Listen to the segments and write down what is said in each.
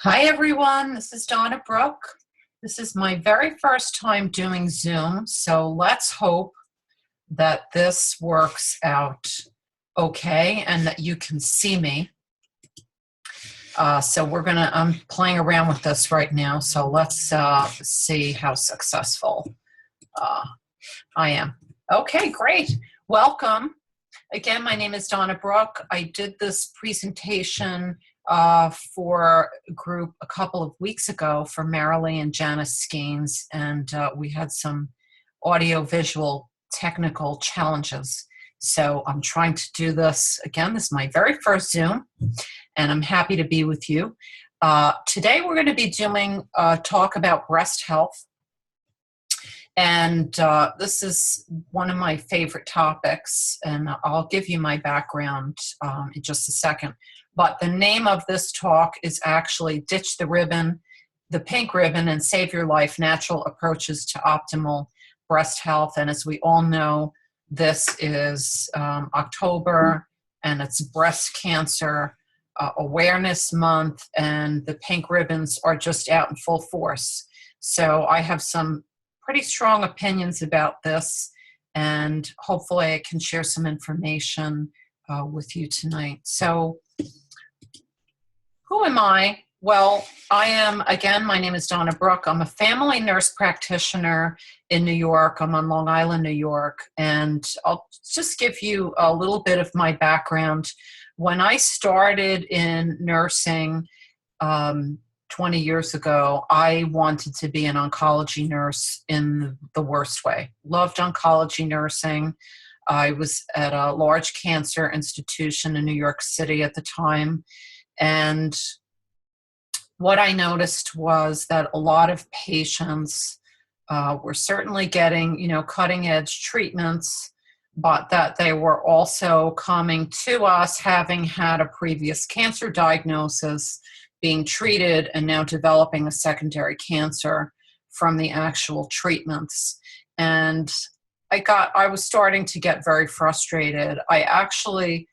Hi, everyone. This is Donna Brooke. This is my very first time doing Zoom, so let's hope that this works out okay and that you can see me. I'm playing around with this right now, so let's see how successful I am. Okay, great. Welcome. Again, my name is Donna Brooke. I did this presentation for a group a couple of weeks ago for Marilee and Janice Skeens, and we had some audio-visual technical challenges. So I'm trying to do this again. This is my very first Zoom, and I'm happy to be with you. Today we're going to be doing a talk about breast health. And this is one of my favorite topics, and I'll give you my background in just a second. But the name of this talk is actually Ditch the Ribbon, the Pink Ribbon, and Save Your Life, Natural Approaches to Optimal Breast Health. And as we all know, this is October, and it's Breast Cancer Awareness Month, and the pink ribbons are just out in full force. So I have some pretty strong opinions about this, and hopefully I can share some information with you tonight. So who am I? Well, I am, again, my name is Donna Brooke. I'm a family nurse practitioner in New York. I'm on Long Island, New York, and I'll just give you a little bit of my background. When I started in nursing 20 years ago, I wanted to be an oncology nurse in the worst way. Loved oncology nursing. I was at a large cancer institution in New York City at the time. And what I noticed was that a lot of patients were certainly getting, cutting edge treatments, but that they were also coming to us having had a previous cancer diagnosis, being treated, and now developing a secondary cancer from the actual treatments. And I was starting to get very frustrated. I actually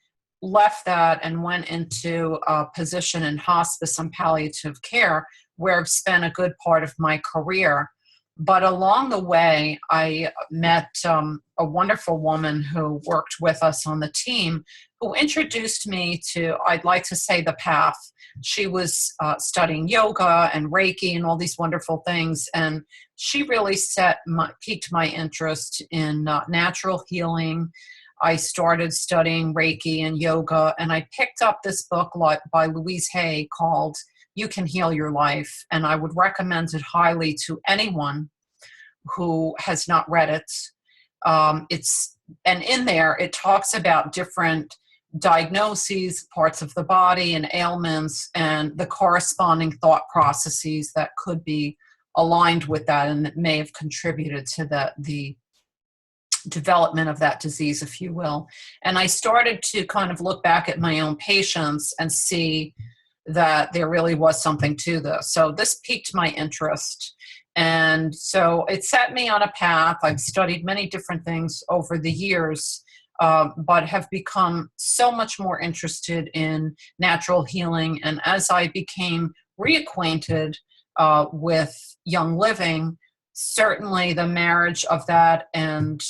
left that and went into a position in hospice and palliative care, where I've spent a good part of my career. But along the way, I met a wonderful woman who worked with us on the team, who introduced me to, I'd like to say, the path. She was studying yoga and Reiki and all these wonderful things, and she really piqued my interest in natural healing. I started studying Reiki and yoga, and I picked up this book by Louise Hay called You Can Heal Your Life, and I would recommend it highly to anyone who has not read it. And in there, it talks about different diagnoses, parts of the body, and ailments, and the corresponding thought processes that could be aligned with that and that may have contributed to the development of that disease, if you will. And I started to kind of look back at my own patients and see that there really was something to this. So this piqued my interest. And so it set me on a path. I've studied many different things over the years, but have become so much more interested in natural healing. And as I became reacquainted with Young Living, certainly the marriage of that and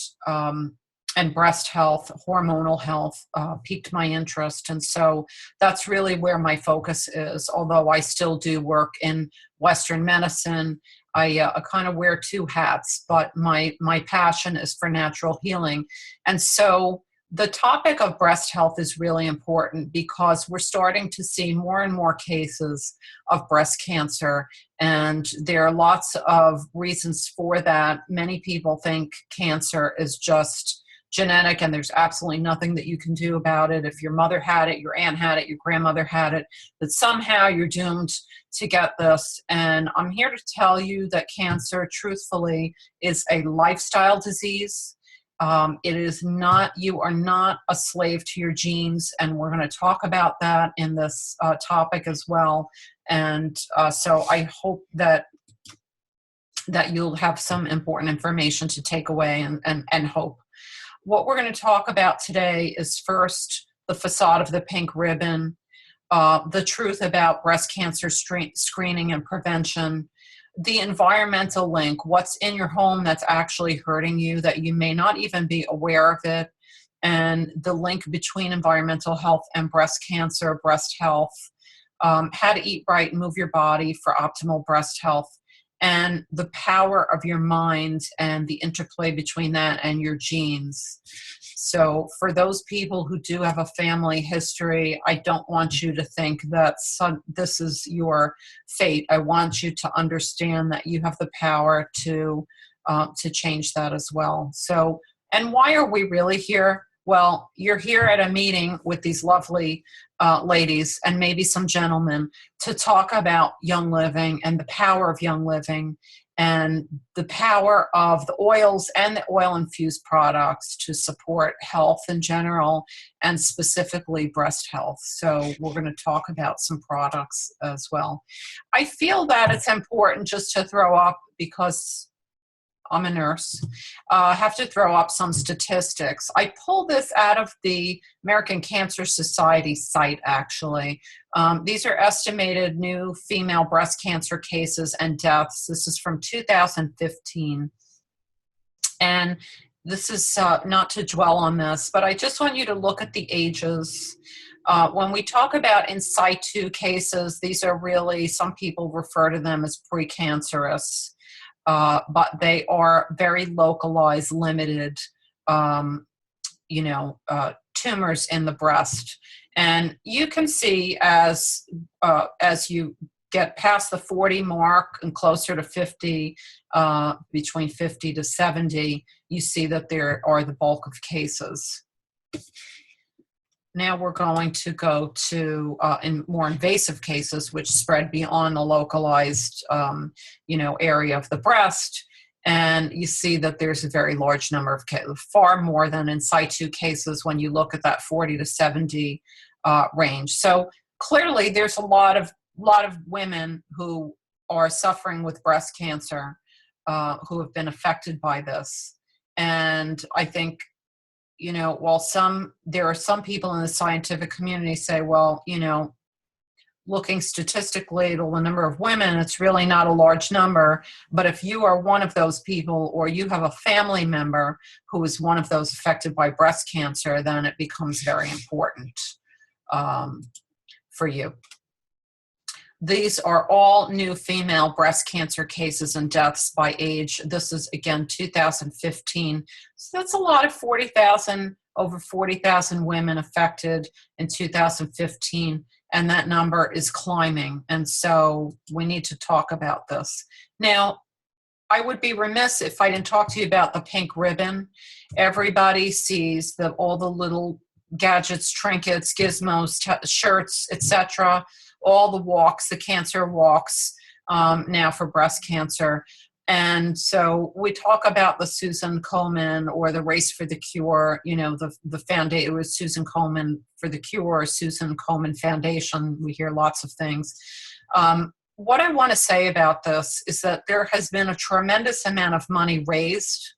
breast health, hormonal health, piqued my interest. And so that's really where my focus is. Although I still do work in Western medicine, I kind of wear two hats, but my passion is for natural healing. And so the topic of breast health is really important because we're starting to see more and more cases of breast cancer, and there are lots of reasons for that. Many people think cancer is just genetic and there's absolutely nothing that you can do about it. If your mother had it, your aunt had it, your grandmother had it, that somehow you're doomed to get this. And I'm here to tell you that cancer, truthfully, is a lifestyle disease. It is not, you are not a slave to your genes, and we're going to talk about that in this topic as well. And so I hope that you'll have some important information to take away and hope. What we're going to talk about today is first the facade of the pink ribbon, the truth about breast cancer screening and prevention, the environmental link, what's in your home that's actually hurting you that you may not even be aware of it, and the link between environmental health and breast cancer, breast health, how to eat right and move your body for optimal breast health, and the power of your mind and the interplay between that and your genes. So for those people who do have a family history, I don't want you to think that this is your fate. I want you to understand that you have the power to change that as well. So, and why are we really here? Well, you're here at a meeting with these lovely ladies and maybe some gentlemen to talk about young living and the power of young living and the power of the oils and the oil-infused products to support health in general and specifically breast health. So we're going to talk about some products as well. I feel that it's important just to throw up, because I'm a nurse, have to throw up some statistics. I pulled this out of the American Cancer Society site, actually. These are estimated new female breast cancer cases and deaths. This is from 2015. And this is not to dwell on this, but I just want you to look at the ages. When we talk about in situ cases, these are really, some people refer to them as precancerous. But they are very localized, limited, tumors in the breast. And you can see as you get past the 40 mark and closer to 50, between 50 to 70, you see that there are the bulk of cases. Now we're going to go to in more invasive cases, which spread beyond the localized, area of the breast. And you see that there's a very large number of cases, far more than in situ cases when you look at that 40 to 70 range. So clearly there's a lot of women who are suffering with breast cancer who have been affected by this. And I think, while there are some people in the scientific community say, well, looking statistically at the number of women, it's really not a large number. But if you are one of those people, or you have a family member who is one of those affected by breast cancer, then it becomes very important for you. These are all new female breast cancer cases and deaths by age. This is, again, 2015. So that's a lot of 40,000, over 40,000 women affected in 2015. And that number is climbing. And so we need to talk about this. Now, I would be remiss if I didn't talk to you about the pink ribbon. Everybody sees all the little gadgets, trinkets, gizmos, shirts, etc., all the walks, the cancer walks now for breast cancer. And so we talk about the Susan Komen or the Race for the Cure, the foundation. It was Susan Komen for the Cure, Susan Komen Foundation. We hear lots of things. What I want to say about this is that there has been a tremendous amount of money raised.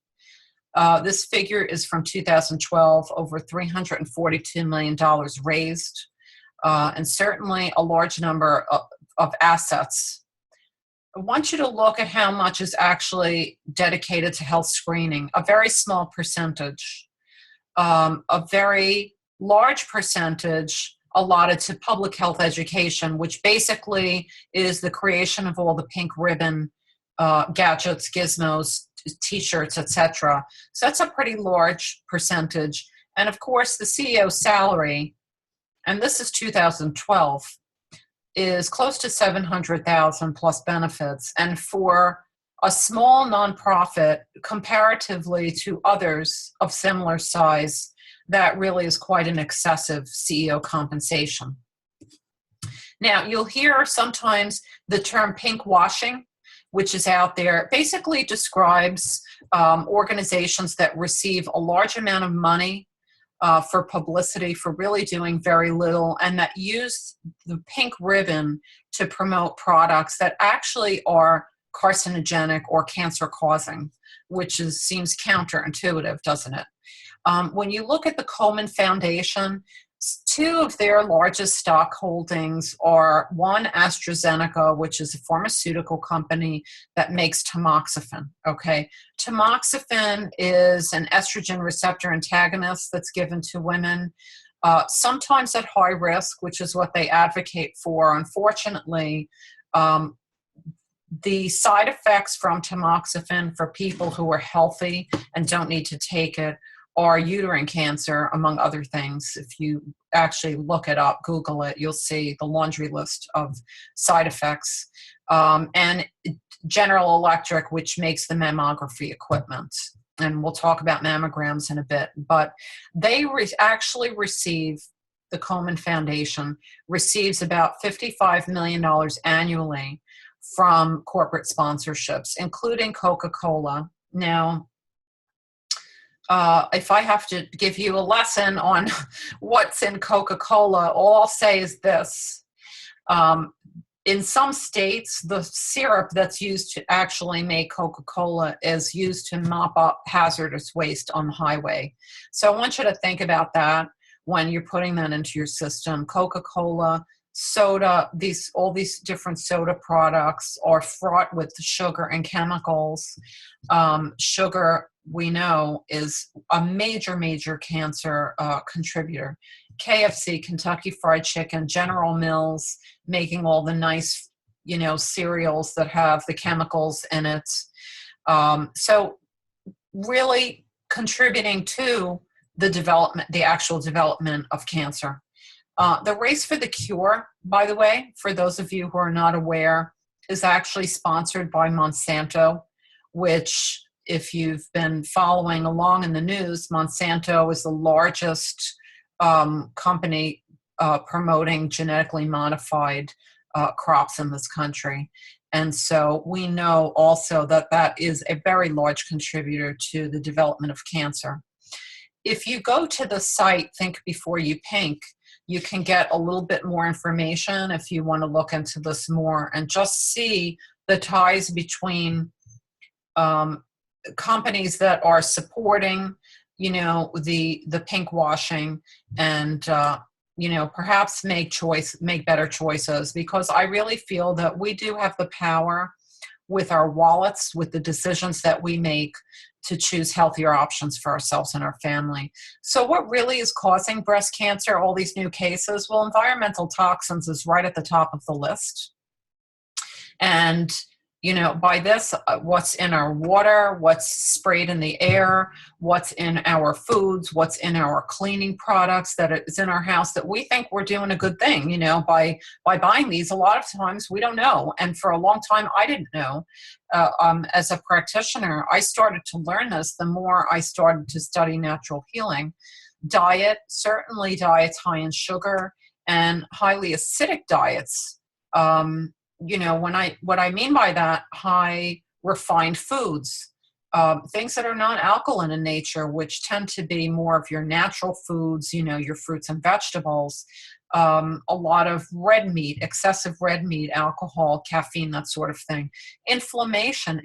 This figure is from 2012, over $342 million raised. And certainly a large number of assets. I want you to look at how much is actually dedicated to health screening, a very small percentage. A very large percentage allotted to public health education, which basically is the creation of all the pink ribbon gadgets, gizmos, t-shirts, etc. So that's a pretty large percentage. And of course, the CEO's salary, and this is 2012, is close to $700,000 plus benefits. And for a small nonprofit, comparatively to others of similar size, that really is quite an excessive CEO compensation. Now, you'll hear sometimes the term pink washing, which is out there. It basically describes organizations that receive a large amount of money for publicity, for really doing very little, and that use the pink ribbon to promote products that actually are carcinogenic or cancer-causing, which seems counterintuitive, doesn't it? When you look at the Komen Foundation, Two of their largest stock holdings are one, AstraZeneca, which is a pharmaceutical company that makes tamoxifen. Okay. Tamoxifen is an estrogen receptor antagonist that's given to women, sometimes at high risk, which is what they advocate for. Unfortunately, the side effects from tamoxifen for people who are healthy and don't need to take it are uterine cancer, among other things. If you actually look it up, Google it, you'll see the laundry list of side effects. And General Electric, which makes the mammography equipment. And we'll talk about mammograms in a bit. But they actually receive, the Komen Foundation receives about $55 million annually from corporate sponsorships, including Coca-Cola. Now, if I have to give you a lesson on what's in Coca-Cola, all I'll say is this. In some states, the syrup that's used to actually make Coca-Cola is used to mop up hazardous waste on the highway. So I want you to think about that when you're putting that into your system. Coca-Cola, soda, all these different soda products are fraught with sugar and chemicals. Sugar, we know, is a major cancer contributor. KFC, Kentucky Fried Chicken, General Mills, making all the nice, cereals that have the chemicals in it. So really contributing to the actual development of cancer. The Race for the Cure, by the way, for those of you who are not aware, is actually sponsored by Monsanto, which, if you've been following along in the news, Monsanto is the largest company promoting genetically modified crops in this country. And so we know also that that is a very large contributor to the development of cancer. If you go to the site Think Before You Pink, you can get a little bit more information if you want to look into this more and just see the ties between companies that are supporting, the pink washing and, perhaps make better choices, because I really feel that we do have the power with our wallets, with the decisions that we make, to choose healthier options for ourselves and our family. So what really is causing breast cancer, all these new cases? Well, environmental toxins is right at the top of the list. And, by this, what's in our water, what's sprayed in the air, what's in our foods, what's in our cleaning products that is in our house, that we think we're doing a good thing, by buying these. A lot of times we don't know. And for a long time, I didn't know. As a practitioner, I started to learn this the more I started to study natural healing. Certainly diets high in sugar and highly acidic diets. What I mean by that, high refined foods, things that are non-alkaline in nature, which tend to be more of your natural foods, your fruits and vegetables, a lot of red meat, excessive red meat, alcohol, caffeine, that sort of thing. Inflammation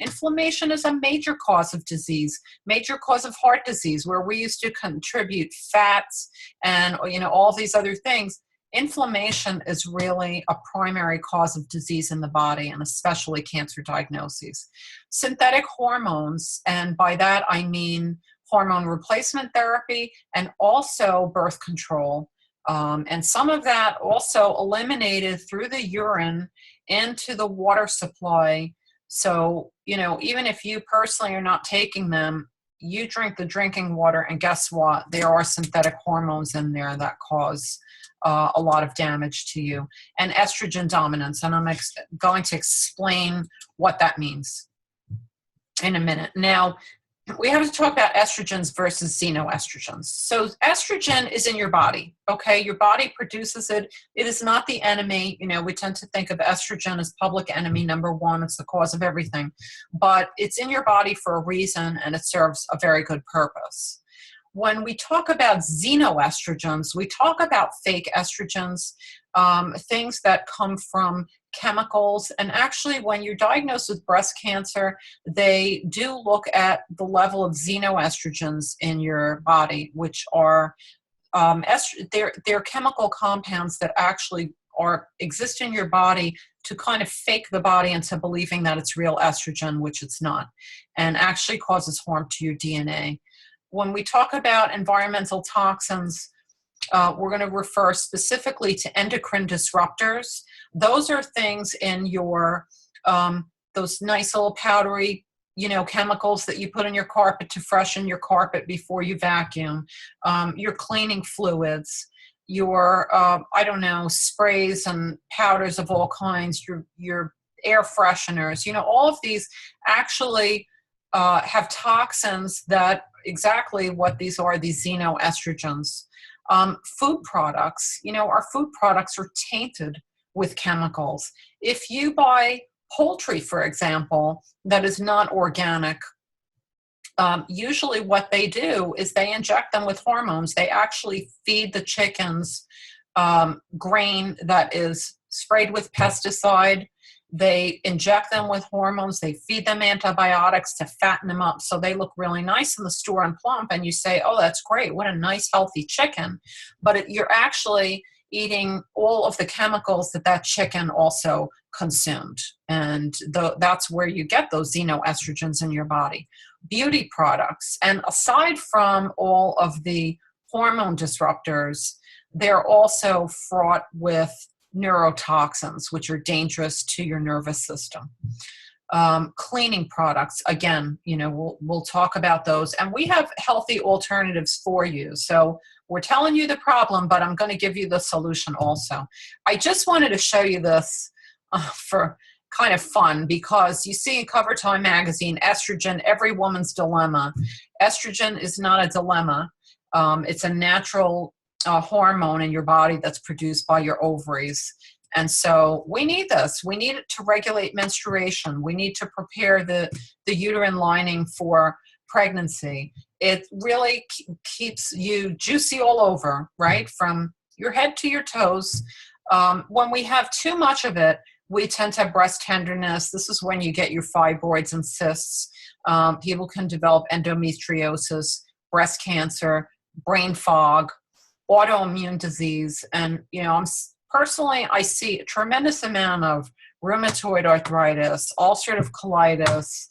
is a major cause of disease, major cause of heart disease, where we used to contribute fats and, all these other things. Inflammation is really a primary cause of disease in the body, and especially cancer diagnoses. Synthetic hormones, and by that I mean hormone replacement therapy and also birth control. And some of that also eliminated through the urine into the water supply. So, even if you personally are not taking them, you drink the drinking water, and guess what? There are synthetic hormones in there that cause a lot of damage to you. And estrogen dominance, and I'm going to explain what that means in a minute. Now, we have to talk about estrogens versus xenoestrogens. So estrogen is in your body, okay? Your body produces it. It is not the enemy. We tend to think of estrogen as public enemy number one. It's the cause of everything. But it's in your body for a reason, and it serves a very good purpose. When we talk about xenoestrogens, we talk about fake estrogens, things that come from chemicals. And actually, when you're diagnosed with breast cancer, they do look at the level of xenoestrogens in your body, which are they're chemical compounds that actually exist in your body to kind of fake the body into believing that it's real estrogen, which it's not, and actually causes harm to your DNA. When we talk about environmental toxins, we're going to refer specifically to endocrine disruptors. Those are things in your, those nice little powdery, chemicals that you put in your carpet to freshen your carpet before you vacuum, your cleaning fluids, your, I don't know, sprays and powders of all kinds, your air fresheners, all of these actually have toxins that exactly what these are, these xenoestrogens. Food products, our food products are tainted with chemicals. If you buy poultry, for example, that is not organic, usually what they do is they inject them with hormones. They actually feed the chickens grain that is sprayed with pesticide. They inject them with hormones. They feed them antibiotics to fatten them up so they look really nice in the store and plump. And you say, oh, that's great. What a nice, healthy chicken. But you're actually eating all of the chemicals that chicken also consumed. And that's where you get those xenoestrogens in your body. Beauty products. And aside from all of the hormone disruptors, they're also fraught with neurotoxins, which are dangerous to your nervous system. Cleaning products, again, we'll talk about those. And we have healthy alternatives for you. So we're telling you the problem, but I'm going to give you the solution also. I just wanted to show you this for kind of fun, because you see in Cover Time magazine, estrogen, every woman's dilemma. Estrogen is not a dilemma. It's a natural hormone in your body that's produced by your ovaries. And so we need this. We need it to regulate menstruation. We need to prepare the uterine lining for pregnancy. It really keeps you juicy all over, right? From your head to your toes. When we have too much of it, we tend to have breast tenderness. This is when you get your fibroids and cysts. People can develop endometriosis, breast cancer, brain fog, autoimmune disease. And, I see a tremendous amount of rheumatoid arthritis, ulcerative colitis,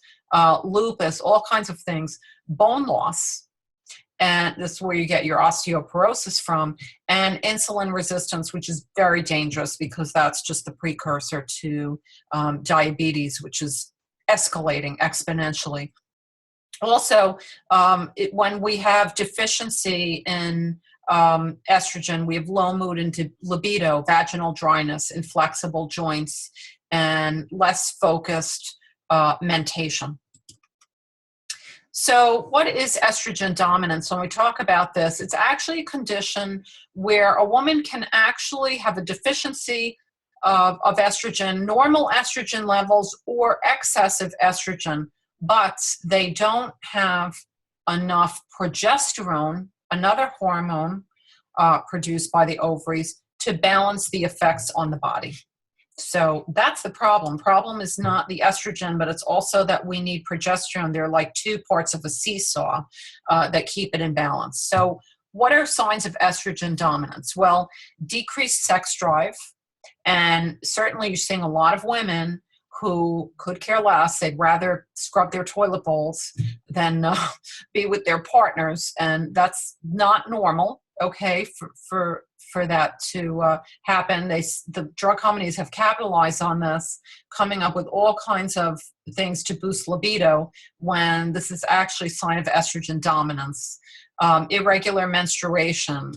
lupus, all kinds of things, bone loss. And this is where you get your osteoporosis from, and insulin resistance, which is very dangerous because that's just the precursor to diabetes, which is escalating exponentially. Also, when we have deficiency in estrogen, we have low mood and libido, vaginal dryness, inflexible joints, and less focused mentation. So what is estrogen dominance? When we talk about this, it's actually a condition where a woman can actually have a deficiency of estrogen, normal estrogen levels, or excessive estrogen, but they don't have enough progesterone, another hormone produced by the ovaries, to balance the effects on the body. So that's the problem. Problem is not the estrogen, but it's also that we need progesterone. They're like two parts of a seesaw that keep it in balance. So what are signs of estrogen dominance? Well, decreased sex drive. And certainly you're seeing a lot of women who could care less. They'd rather scrub their toilet bowls than be with their partners. And that's not normal, okay, for that to happen. The drug companies have capitalized on this, coming up with all kinds of things to boost libido when this is actually a sign of estrogen dominance. Irregular menstruation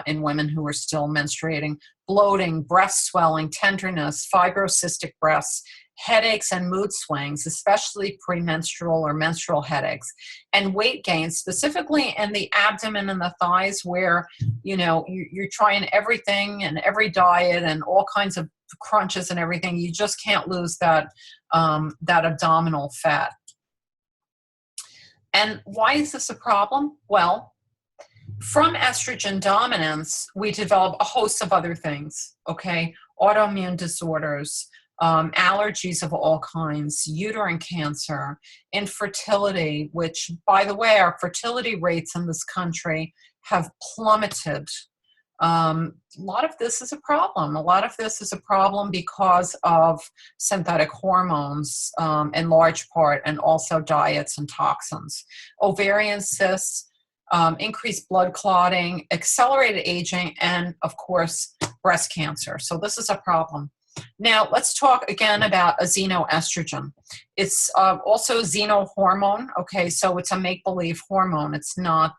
in women who are still menstruating, bloating, breast swelling, tenderness, fibrocystic breasts, headaches and mood swings, especially premenstrual or menstrual headaches, and weight gain, specifically in the abdomen and the thighs, where you're trying everything and every diet and all kinds of crunches and everything. You just can't lose that abdominal fat. And why is this a problem? Well, from estrogen dominance, we develop a host of other things, okay? Autoimmune disorders, allergies of all kinds, uterine cancer, infertility, which, by the way, our fertility rates in this country have plummeted. A lot of this is a problem. A lot of this is a problem because of synthetic hormones in large part, and also diets and toxins. Ovarian cysts, increased blood clotting, accelerated aging, and of course, breast cancer. So this is a problem. Now, let's talk again about a xenoestrogen. It's also a xenohormone, okay, so it's a make-believe hormone. It's not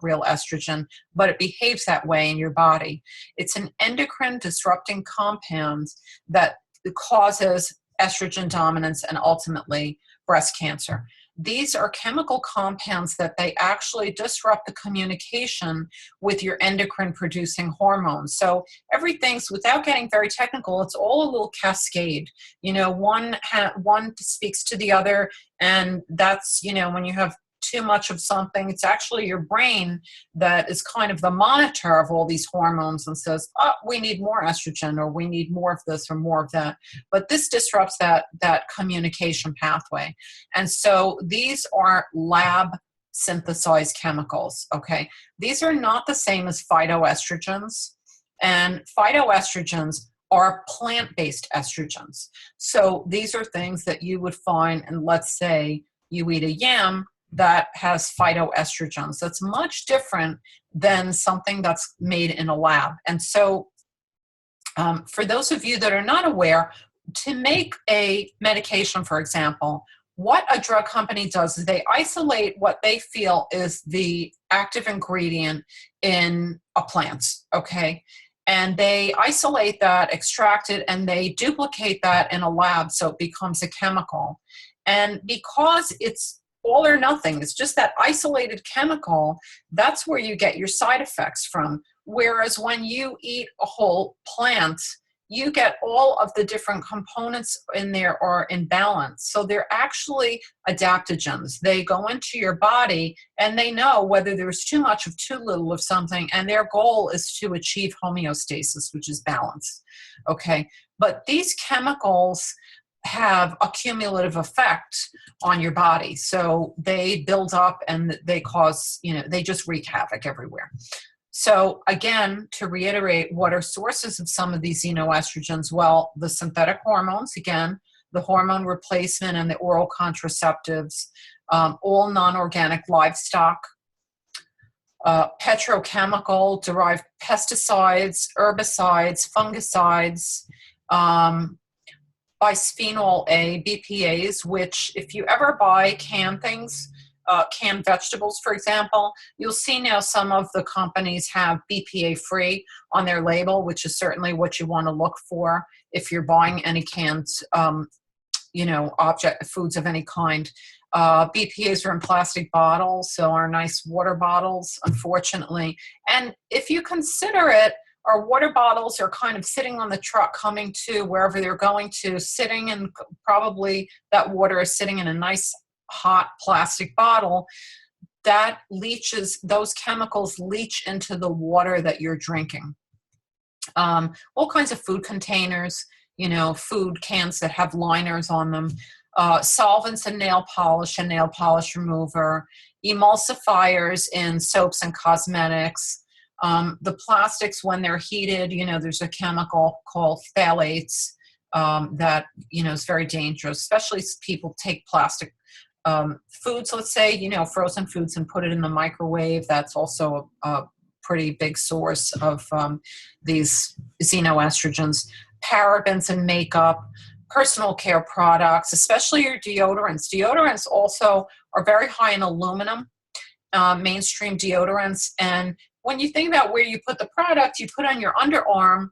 real estrogen, but it behaves that way in your body. It's an endocrine disrupting compound that causes estrogen dominance and ultimately breast cancer. These are chemical compounds that they actually disrupt the communication with your endocrine producing hormones. So everything's, without getting very technical, it's all a little cascade. You know, one speaks to the other, and that's, you know, when you have too much of something, it's actually your brain that is kind of the monitor of all these hormones and says, oh, we need more estrogen, or we need more of this or more of that. But this disrupts that communication pathway. And so these are lab synthesized chemicals, okay? These are not the same as phytoestrogens, and phytoestrogens are plant-based estrogens. So these are things that you would find, and let's say you eat a yam that has phytoestrogens. That's much different than something that's made in a lab. And so for those of you that are not aware, to make a medication, for example, what a drug company does is they isolate what they feel is the active ingredient in a plant, okay? And they isolate that, extract it, and they duplicate that in a lab so it becomes a chemical. And because it's all or nothing, it's just that isolated chemical, that's where you get your side effects from. Whereas when you eat a whole plant, you get all of the different components in there are in balance. So they're actually adaptogens. They go into your body and they know whether there's too much of too little of something, and their goal is to achieve homeostasis, which is balance. Okay, but these chemicals have a cumulative effect on your body. So they build up and they cause, you know, they just wreak havoc everywhere. So again, to reiterate, what are sources of some of these xenoestrogens? Well, the synthetic hormones, again, the hormone replacement and the oral contraceptives, all non-organic livestock, petrochemical derived pesticides, herbicides, fungicides, bisphenol A, BPAs, which if you ever buy canned things, canned vegetables, for example, you'll see now some of the companies have BPA free on their label, which is certainly what you want to look for if you're buying any canned, foods of any kind. BPAs are in plastic bottles, so are nice water bottles, unfortunately. And if you consider it, our water bottles are kind of sitting on the truck coming to wherever they're going to, sitting, and probably that water is sitting in a nice hot plastic bottle. That leaches, those chemicals leach into the water that you're drinking. All kinds of food containers, you know, food cans that have liners on them, solvents in nail polish and nail polish remover, emulsifiers in soaps and cosmetics. The plastics, when they're heated, you know, there's a chemical called phthalates that, you know, is very dangerous, especially if people take plastic foods, let's say, you know, frozen foods, and put it in the microwave. That's also a pretty big source of these xenoestrogens. Parabens in makeup, personal care products, especially your deodorants. Deodorants also are very high in aluminum, mainstream deodorants. And when you think about where you put the product, you put on your underarm.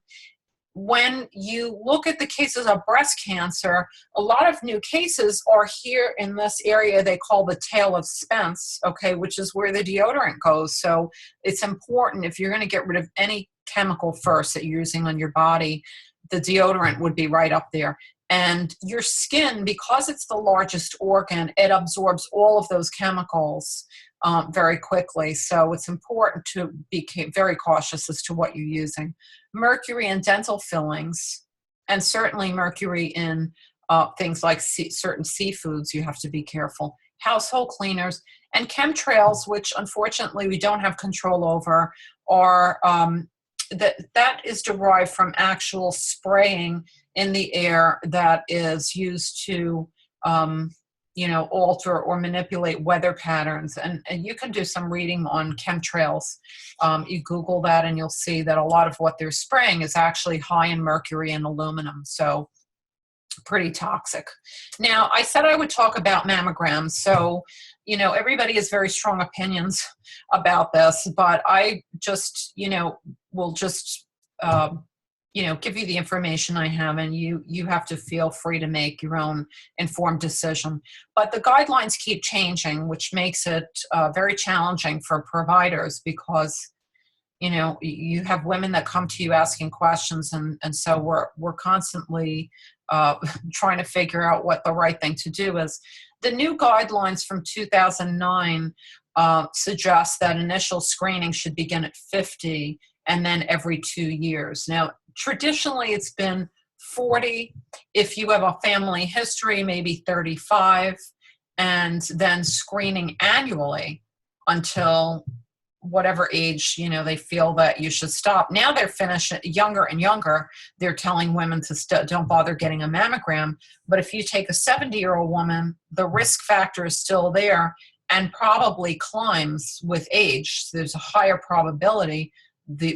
When you look at the cases of breast cancer, a lot of new cases are here in this area they call the tail of Spence, okay, which is where the deodorant goes. So it's important, if you're going to get rid of any chemical first that you're using on your body, the deodorant would be right up there. And your skin, because it's the largest organ, it absorbs all of those chemicals very quickly. So it's important to be very cautious as to what you're using. Mercury in dental fillings, and certainly mercury in things like certain seafoods, you have to be careful. household cleaners, and chemtrails, which unfortunately we don't have control over, are that is derived from actual spraying in the air that is used to alter or manipulate weather patterns. And you can do some reading on chemtrails. You Google that and you'll see that a lot of what they're spraying is actually high in mercury and aluminum. So pretty toxic. Now, I said I would talk about mammograms. So, everybody has very strong opinions about this, but I just, will just, give you the information I have, and you have to feel free to make your own informed decision. But the guidelines keep changing, which makes it very challenging for providers because, you have women that come to you asking questions, and so we're constantly trying to figure out what the right thing to do is. The new guidelines from 2009 suggest that initial screening should begin at 50 and then every 2 years. Now, traditionally, it's been 40 if you have a family history, maybe 35, and then screening annually until whatever age, they feel that you should stop. Now they're finishing younger and younger. They're telling women to don't bother getting a mammogram. But if you take a 70-year-old woman, the risk factor is still there and probably climbs with age. So there's a higher probability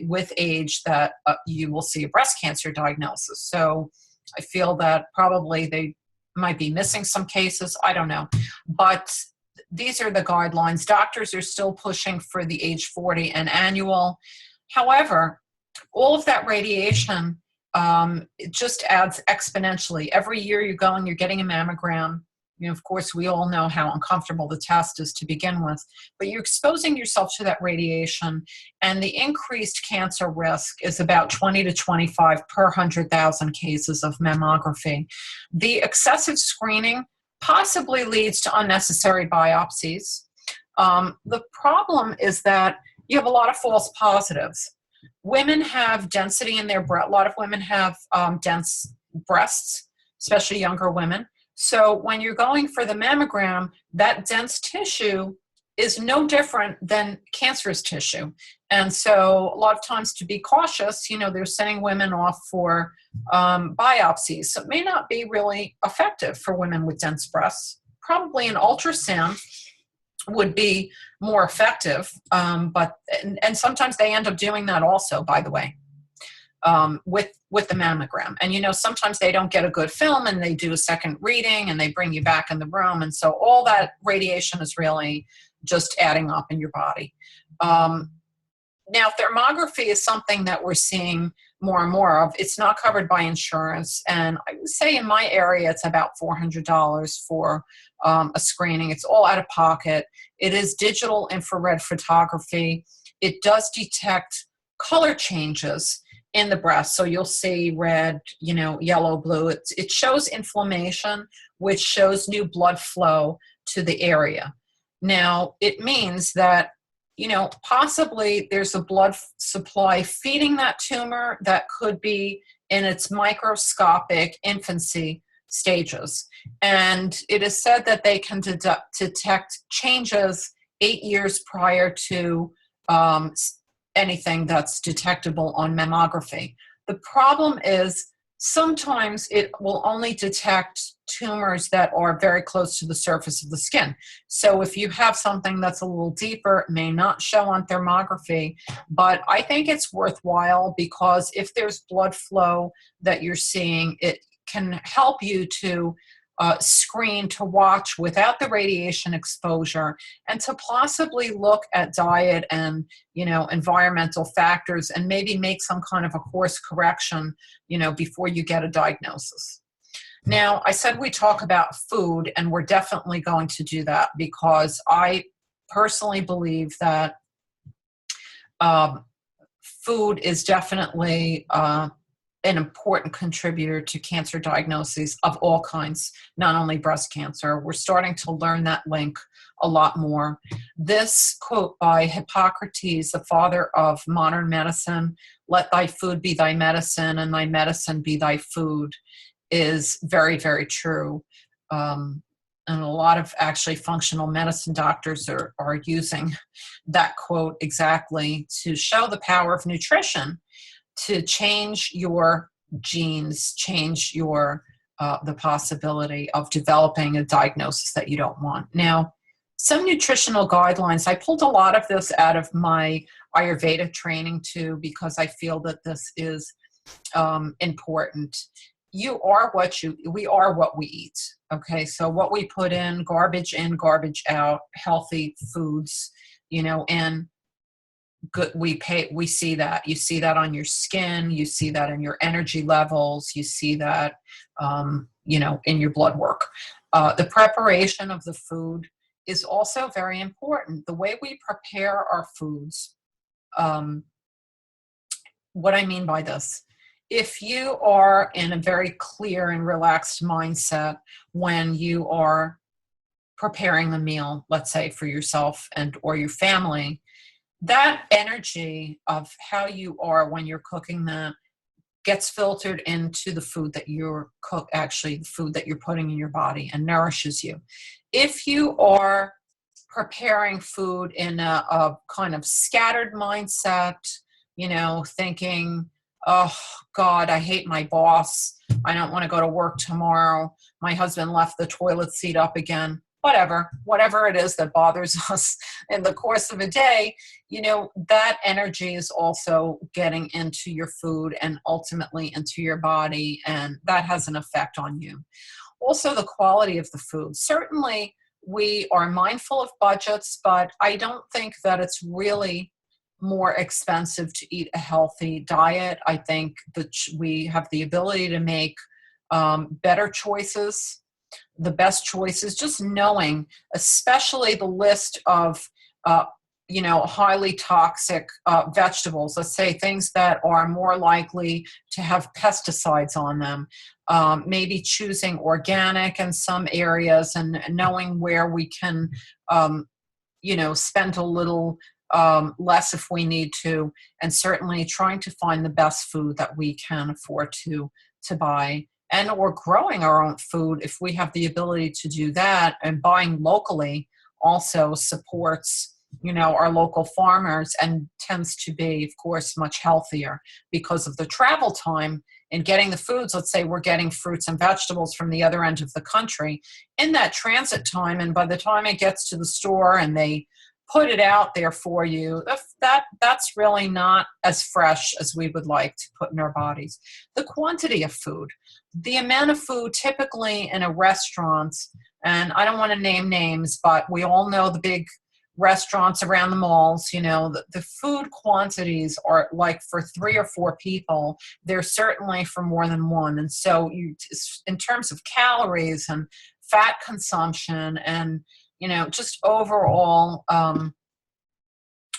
with age that you will see a breast cancer diagnosis. So I feel that probably they might be missing some cases. I don't know. But these are the guidelines. Doctors are still pushing for the age 40 and annual. However, all of that radiation, it just adds exponentially. Every year you go and you're getting a mammogram. Of course, we all know how uncomfortable the test is to begin with, but you're exposing yourself to that radiation, and the increased cancer risk is about 20 to 25 per 100,000 cases of mammography. The excessive screening possibly leads to unnecessary biopsies. The problem is that you have a lot of false positives. Women have density in their breast. A lot of women have dense breasts, especially younger women. So when you're going for the mammogram, that dense tissue is no different than cancerous tissue. And so a lot of times, to be cautious, they're sending women off for biopsies. So it may not be really effective for women with dense breasts. Probably an ultrasound would be more effective, but sometimes they end up doing that also, by the way, with the mammogram. And sometimes they don't get a good film, and they do a second reading, and they bring you back in the room, and so all that radiation is really just adding up in your body. Now, thermography is something that we're seeing more and more of. It's not covered by insurance, and I would say in my area it's about $400 for a screening. It's all out of pocket. It is digital infrared photography. It does detect color changes in the breast, so you'll see red, yellow, blue. It shows inflammation, which shows new blood flow to the area. Now, it means that possibly there's a blood supply feeding that tumor that could be in its microscopic infancy stages. And it is said that they can detect changes 8 years prior to anything that's detectable on mammography. The problem is sometimes it will only detect tumors that are very close to the surface of the skin. So if you have something that's a little deeper, it may not show on thermography, but I think it's worthwhile because if there's blood flow that you're seeing, it can help you to screen, to watch without the radiation exposure, and to possibly look at diet and environmental factors, and maybe make some kind of a course correction before you get a diagnosis. Now, I said we talk about food, and we're definitely going to do that because I personally believe that food is definitely an important contributor to cancer diagnoses of all kinds, not only breast cancer. We're starting to learn that link a lot more. This quote by Hippocrates, the father of modern medicine, "Let thy food be thy medicine, and thy medicine be thy food," is very, very true. and a lot of actually functional medicine doctors are using that quote exactly to show the power of nutrition to change your genes, change your the possibility of developing a diagnosis that you don't want. Now, some nutritional guidelines, I pulled a lot of this out of my Ayurveda training too, because I feel that this is important. We are what we eat. Okay, so what we put in, garbage out, healthy foods, and good, we see that. You see that on your skin, you see that in your energy levels, you see that, in your blood work. The preparation of the food is also very important. The way we prepare our foods, what I mean by this, if you are in a very clear and relaxed mindset when you are preparing a meal, let's say for yourself and or your family, that energy of how you are when you're cooking that gets filtered into the food that the food that you're putting in your body and nourishes you. If you are preparing food in a kind of scattered mindset, thinking, oh God, I hate my boss. I don't want to go to work tomorrow. My husband left the toilet seat up again. Whatever it is that bothers us in the course of a day, that energy is also getting into your food and ultimately into your body, and that has an effect on you. Also, the quality of the food. Certainly, we are mindful of budgets, but I don't think that it's really more expensive to eat a healthy diet. I think that we have the ability to make better choices, the best choices, just knowing, especially the list of, highly toxic vegetables, let's say things that are more likely to have pesticides on them, maybe choosing organic in some areas and knowing where we can, spend a little less if we need to, and certainly trying to find the best food that we can afford to buy, and or growing our own food if we have the ability to do that. And buying locally also supports our local farmers and tends to be, of course, much healthier because of the travel time and getting the foods. Let's say we're getting fruits and vegetables from the other end of the country in that transit time, and by the time it gets to the store and they put it out there for you, that's really not as fresh as we would like to put in our bodies. The quantity of food, the amount of food typically in a restaurant, and I don't want to name names, but we all know the big restaurants around the malls, the food quantities are like for 3 or 4 people. They're certainly for more than one. And so in terms of calories and fat consumption and, just overall,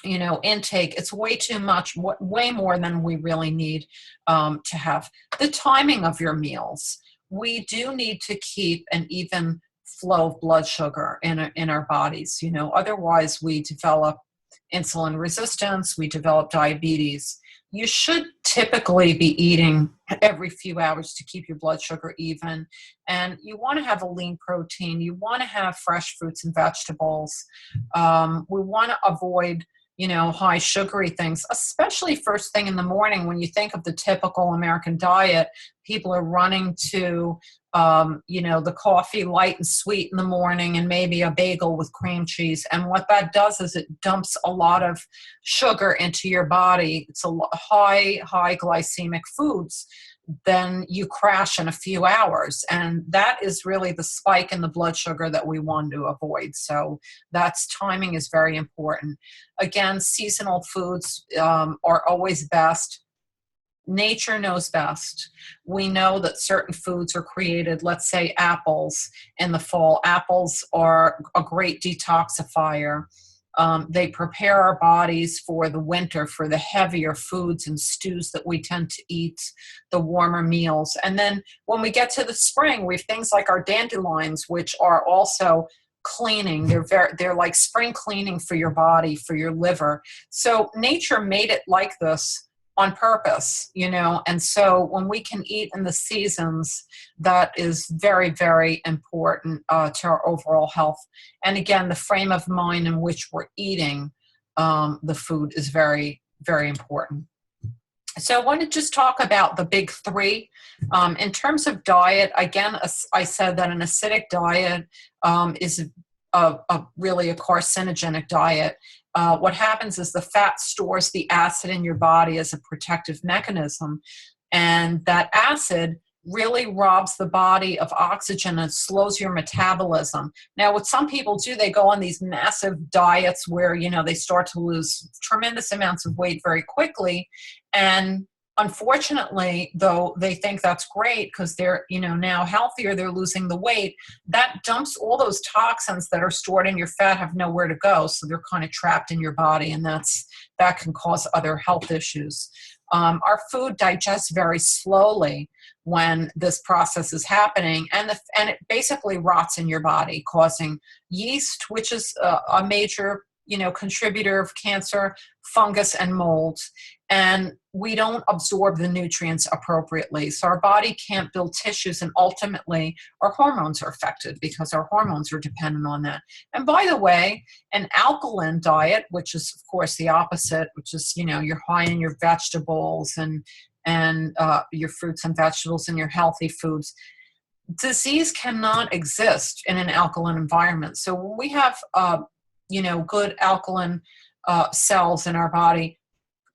intake, it's way too much, way more than we really need to have. The timing of your meals. We do need to keep an even flow of blood sugar in our bodies. Otherwise we develop insulin resistance, we develop diabetes. You should typically be eating every few hours to keep your blood sugar even. And you want to have a lean protein. You want to have fresh fruits and vegetables. We want to avoid high sugary things, especially first thing in the morning. When you think of the typical American diet, people are running to, the coffee light and sweet in the morning and maybe a bagel with cream cheese. And what that does is it dumps a lot of sugar into your body. It's a high glycemic foods. Then you crash in a few hours. And that is really the spike in the blood sugar that we want to avoid. So timing is very important. Again, seasonal foods are always best. Nature knows best. We know that certain foods are created, let's say apples in the fall. Apples are a great detoxifier. They prepare our bodies for the winter, for the heavier foods and stews that we tend to eat, the warmer meals. And then when we get to the spring, we have things like our dandelions, which are also cleaning. They're like spring cleaning for your body, for your liver. So nature made it like this on purpose, and so when we can eat in the seasons, that is very, very important to our overall health. And again, the frame of mind in which we're eating the food is very, very important. So I want to just talk about the big three. In terms of diet, again, I said that an acidic diet is really a carcinogenic diet. What happens is the fat stores the acid in your body as a protective mechanism, and that acid really robs the body of oxygen and slows your metabolism. Now, what some people do, they go on these massive diets where, they start to lose tremendous amounts of weight very quickly. And unfortunately, though they think that's great because they're, now healthier, they're losing the weight, that dumps all those toxins that are stored in your fat, have nowhere to go. So they're kind of trapped in your body, and that can cause other health issues. Our food digests very slowly when this process is happening, and it basically rots in your body, causing yeast, which is a major contributor of cancer, fungus, and mold. And we don't absorb the nutrients appropriately. So our body can't build tissues, and ultimately our hormones are affected because our hormones are dependent on that. And by the way, an alkaline diet, which is of course the opposite, which is, you're high in your vegetables and your fruits and vegetables and your healthy foods, disease cannot exist in an alkaline environment. So when we have good alkaline cells in our body,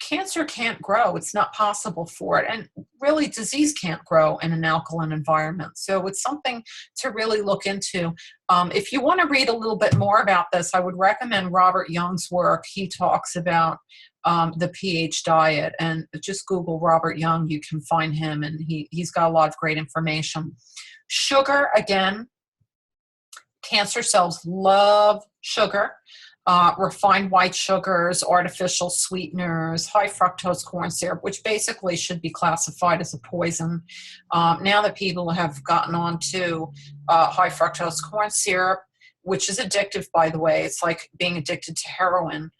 cancer can't grow. It's not possible for it. And really, disease can't grow in an alkaline environment. So it's something to really look into. If you want to read a little bit more about this, I would recommend Robert Young's work. He talks about the pH diet, and just Google Robert Young. You can find him, and he's got a lot of great information. Sugar, again, cancer cells love sugar. Refined white sugars, artificial sweeteners, high fructose corn syrup, which basically should be classified as a poison. Now that people have gotten on to high fructose corn syrup, which is addictive, by the way, it's like being addicted to heroin.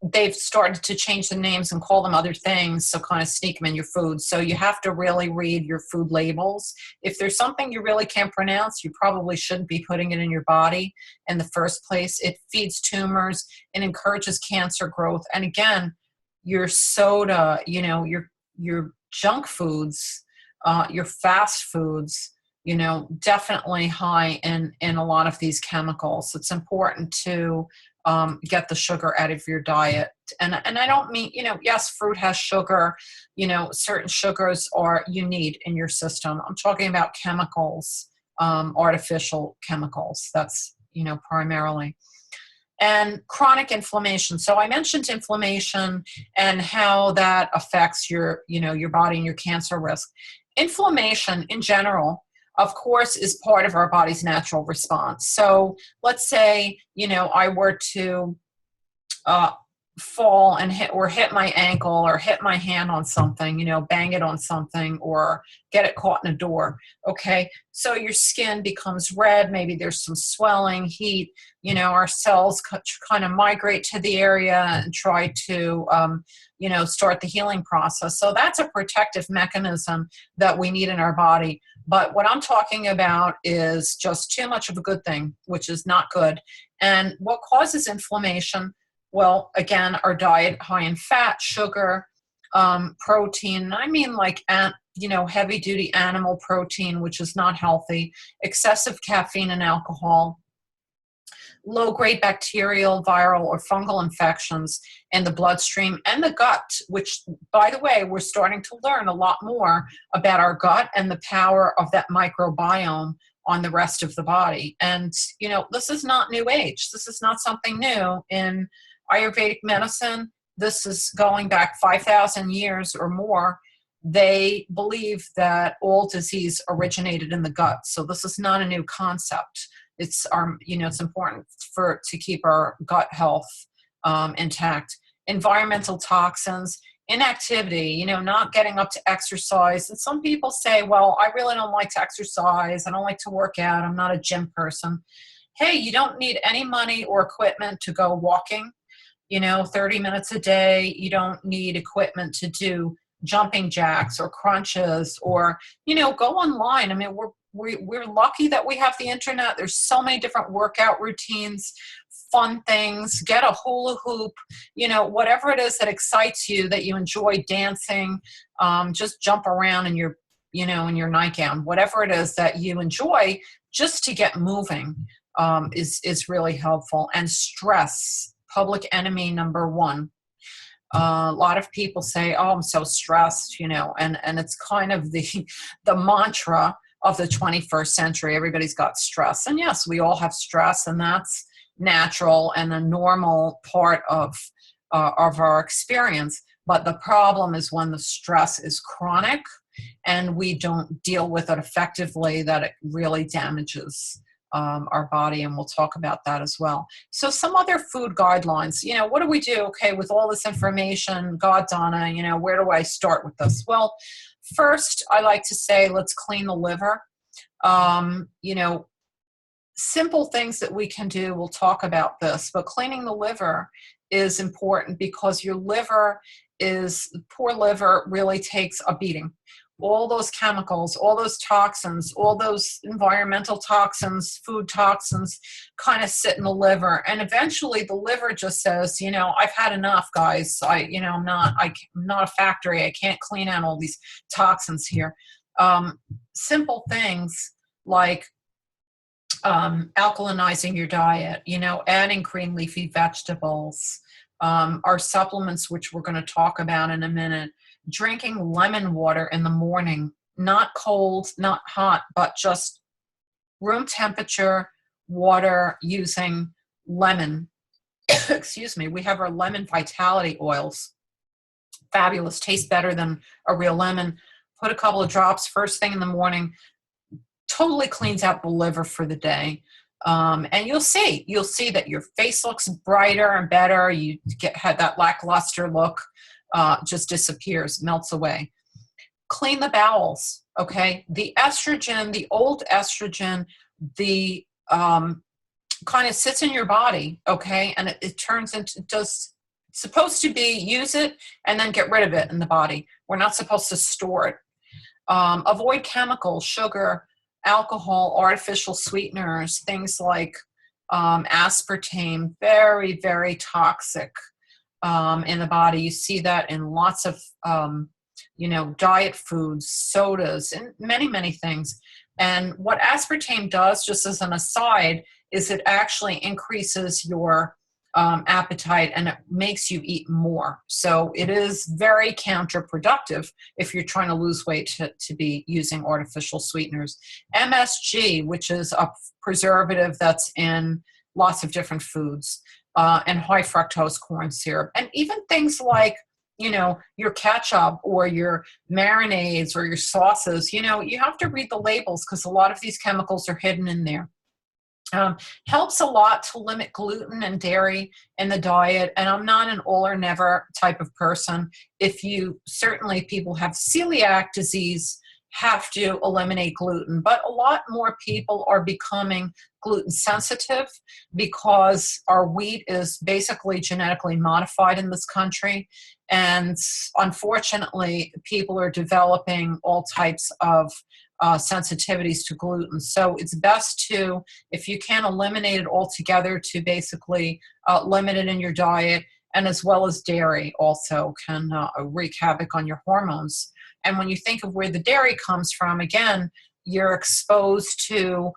They've started to change the names and call them other things, so kind of sneak them in your food. So you have to really read your food labels. If there's something you really can't pronounce, you probably shouldn't be putting it in your body in the first place. It feeds tumors, it encourages cancer growth. And again, your soda, your junk foods, your fast foods, definitely high in a lot of these chemicals. It's important to get the sugar out of your diet. And I don't mean, yes, fruit has sugar, certain sugars you need in your system. I'm talking about chemicals, artificial chemicals. That's, primarily. And chronic inflammation. So I mentioned inflammation and how that affects your body and your cancer risk. Inflammation in general, of course, is part of our body's natural response. So let's say, I were to fall and hit my ankle or hit my hand on something, bang it on something or get it caught in a door. Okay. So your skin becomes red. Maybe there's some swelling, heat, our cells kind of migrate to the area and try to, start the healing process. So that's a protective mechanism that we need in our body. But what I'm talking about is just too much of a good thing, which is not good. And what causes inflammation? Well, again, our diet high in fat, sugar, protein. I mean, like, heavy duty animal protein, which is not healthy, excessive caffeine and alcohol, low-grade bacterial, viral, or fungal infections in the bloodstream and the gut, which, by the way, we're starting to learn a lot more about our gut and the power of that microbiome on the rest of the body. And, this is not new age. This is not something new in Ayurvedic medicine. This is going back 5,000 years or more. They believe that all disease originated in the gut. So this is not a new concept. It's it's important to keep our gut health intact. Environmental toxins, inactivity, not getting up to exercise. And some people say, well, I really don't like to exercise. I don't like to work out. I'm not a gym person. Hey, you don't need any money or equipment to go walking. 30 minutes a day. You don't need equipment to do jumping jacks or crunches, or, go online. I mean, we're lucky that we have the internet. There's so many different workout routines, fun things. Get a hula hoop, whatever it is that excites you, that you enjoy dancing. Just jump around in your, in your nightgown, whatever it is that you enjoy, just to get moving, is really helpful. And stress, public enemy number one. A lot of people say, "Oh, I'm so stressed," and it's kind of the mantra of the 21st century. Everybody's got stress, and yes, we all have stress, and that's natural and a normal part of our experience. But the problem is when the stress is chronic and we don't deal with it effectively, that it really damages our body, and we'll talk about that as well. So some other food guidelines, what do we do? Okay, with all this information, God, Donna, where do I start with this? Well, first, I like to say, let's clean the liver. Simple things that we can do, we'll talk about this, but cleaning the liver is important because your poor liver really takes a beating. All those chemicals, all those toxins, all those environmental toxins, food toxins kind of sit in the liver. And eventually the liver just says, I've had enough, guys. I'm not a factory. I can't clean out all these toxins here. Simple things like alkalinizing your diet, adding green leafy vegetables, our supplements, which we're going to talk about in a minute. Drinking lemon water in the morning, not cold, not hot, but just room temperature water using lemon. Excuse me. We have our lemon vitality oils. Fabulous. Tastes better than a real lemon. Put a couple of drops first thing in the morning. Totally cleans out the liver for the day. And you'll see that your face looks brighter and better. You had that lackluster look. Just disappears, melts away. Clean the bowels, okay? The estrogen, the old estrogen, the kind of sits in your body, okay? And it turns into, supposed to be use it and then get rid of it in the body. We're not supposed to store it. Avoid chemicals, sugar, alcohol, artificial sweeteners, things like aspartame, very, very toxic. In the body. You see that in lots of, diet foods, sodas, and many, many things. And what aspartame does, just as an aside, is it actually increases your appetite and it makes you eat more. So it is very counterproductive if you're trying to lose weight to be using artificial sweeteners. MSG, which is a preservative that's in lots of different foods. And high fructose corn syrup, and even things like, your ketchup or your marinades or your sauces, you have to read the labels because a lot of these chemicals are hidden in there. Helps a lot to limit gluten and dairy in the diet. And I'm not an all or never type of person. Certainly people have celiac disease, have to eliminate gluten, but a lot more people are becoming gluten sensitive because our wheat is basically genetically modified in this country. And unfortunately, people are developing all types of sensitivities to gluten. So it's best to, if you can eliminate it altogether, to basically limit it in your diet, and as well as dairy also can wreak havoc on your hormones. And when you think of where the dairy comes from, again, you're exposed to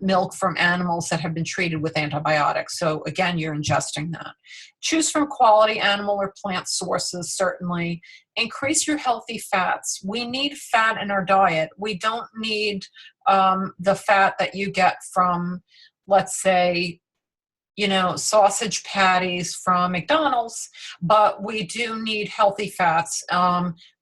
milk from animals that have been treated with antibiotics. So again, you're ingesting that. Choose from quality animal or plant sources, certainly. Increase your healthy fats. We need fat in our diet. We don't need the fat that you get from, let's say, sausage patties from McDonald's, but we do need healthy fats.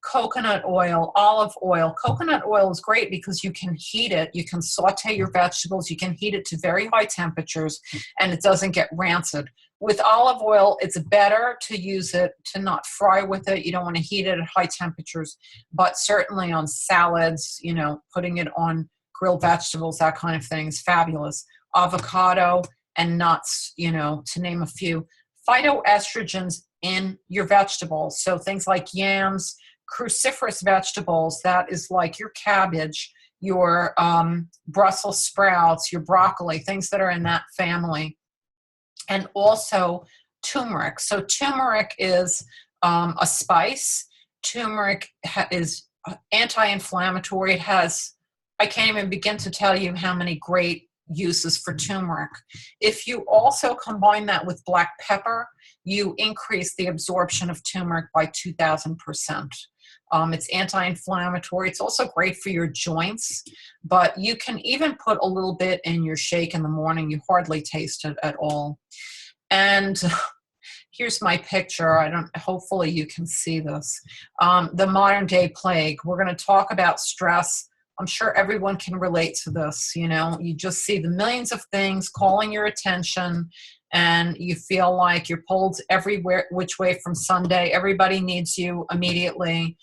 Coconut oil, olive oil. Coconut oil is great because you can heat it. You can saute your vegetables. You can heat it to very high temperatures and it doesn't get rancid. With olive oil, it's better to use it to not fry with it. You don't want to heat it at high temperatures, but certainly on salads, putting it on grilled vegetables, that kind of thing is fabulous. Avocado and nuts, to name a few. phytoestrogens in your vegetables. So things like yams, cruciferous vegetables, that is like your cabbage, your Brussels sprouts, your broccoli, things that are in that family. And also turmeric. So turmeric is a spice. Turmeric is anti-inflammatory. It has, I can't even begin to tell you how many great uses for turmeric. If you also combine that with black pepper, you increase the absorption of turmeric by 2,000%. It's anti-inflammatory. It's also great for your joints, but you can even put a little bit in your shake in the morning. You hardly taste it at all. And here's my picture. Hopefully you can see this. The modern day plague. We're going to talk about stress. I'm sure everyone can relate to this. You know, you just see the millions of things calling your attention, and you feel like you're pulled everywhere, which way from Sunday. Everybody needs you immediately.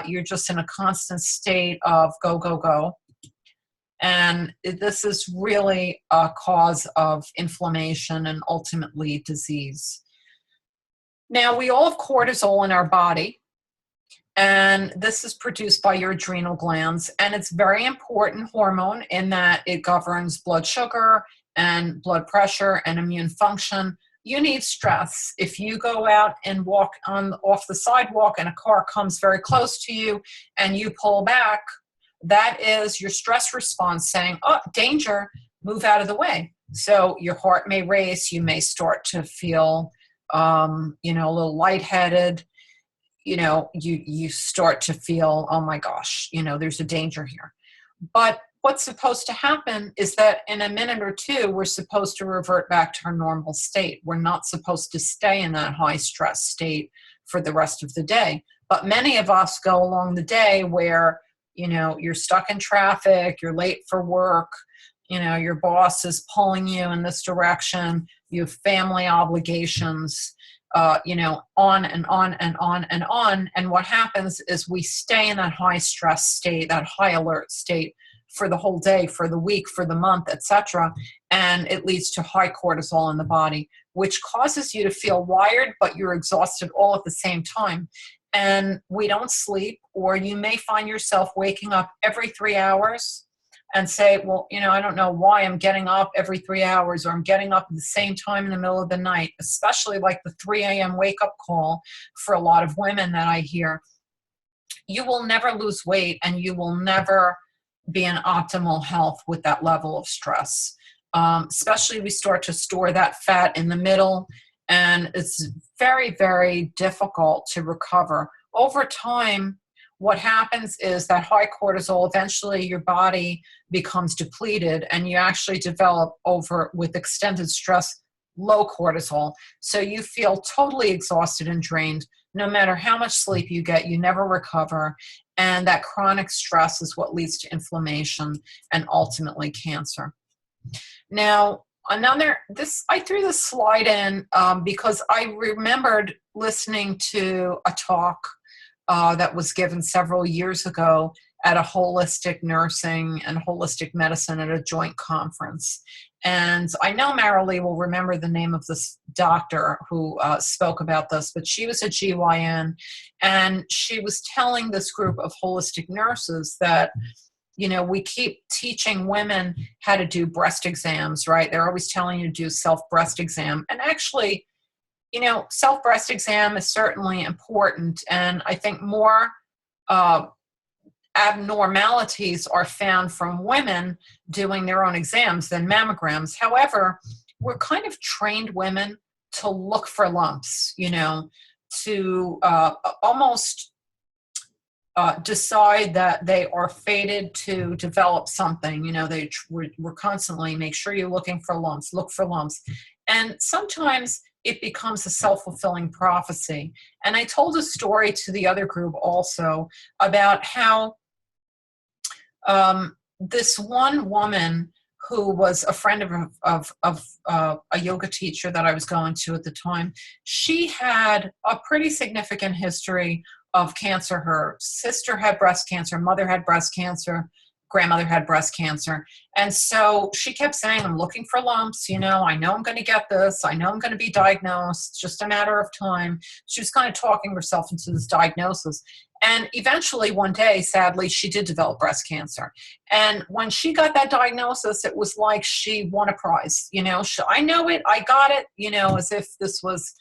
You're just in a constant state of go, go, go. And this is really a cause of inflammation and ultimately disease. Now, we all have cortisol in our body. And this is produced by your adrenal glands. And it's a very important hormone in that it governs blood sugar and blood pressure and immune function. You need stress. If you go out and walk off the sidewalk and a car comes very close to you and you pull back, that is your stress response saying, oh, danger, move out of the way. So your heart may race. You may start to feel, a little lightheaded. You start to feel, oh my gosh, there's a danger here. But what's supposed to happen is that in a minute or two, we're supposed to revert back to our normal state. We're not supposed to stay in that high stress state for the rest of the day. But many of us go along the day where, you're stuck in traffic, you're late for work, your boss is pulling you in this direction, you have family obligations, on and on and on and on. And what happens is we stay in that high stress state, that high alert state for the whole day, for the week, for the month, etc. And it leads to high cortisol in the body, which causes you to feel wired, but you're exhausted all at the same time. And we don't sleep, or you may find yourself waking up every 3 hours and say, well, I don't know why I'm getting up every 3 hours, or I'm getting up at the same time in the middle of the night, especially like the 3 a.m. wake-up call for a lot of women that I hear. You will never lose weight, and you will never be in optimal health with that level of stress. Especially we start to store that fat in the middle, and it's very, very difficult to recover. Over time, what happens is that high cortisol, eventually your body becomes depleted, and you actually develop with extended stress, low cortisol. So you feel totally exhausted and drained. No matter how much sleep you get, you never recover. And that chronic stress is what leads to inflammation and ultimately cancer. Now, I threw this slide in because I remembered listening to a talk that was given several years ago at a holistic nursing and holistic medicine at a joint conference. And I know Marilee will remember the name of this doctor who spoke about this, but she was a GYN, and she was telling this group of holistic nurses that, we keep teaching women how to do breast exams, right? They're always telling you to do self-breast exam. And actually, self-breast exam is certainly important. And I think more abnormalities are found from women doing their own exams than mammograms. However, we're kind of trained women to look for lumps, to almost decide that they are fated to develop something. We're constantly, make sure you're looking for lumps, look for lumps. And sometimes it becomes a self-fulfilling prophecy. And I told a story to the other group also about how this one woman who was a friend of a yoga teacher that I was going to at the time, she had a pretty significant history of cancer. Her sister had breast cancer, mother had breast cancer, grandmother had breast cancer. And so she kept saying, I'm looking for lumps, I know I'm going to get this. I know I'm going to be diagnosed. It's just a matter of time. She was kind of talking herself into this diagnosis. And eventually one day, sadly, she did develop breast cancer. And when she got that diagnosis, it was like she won a prize. I know it, I got it, as if this was,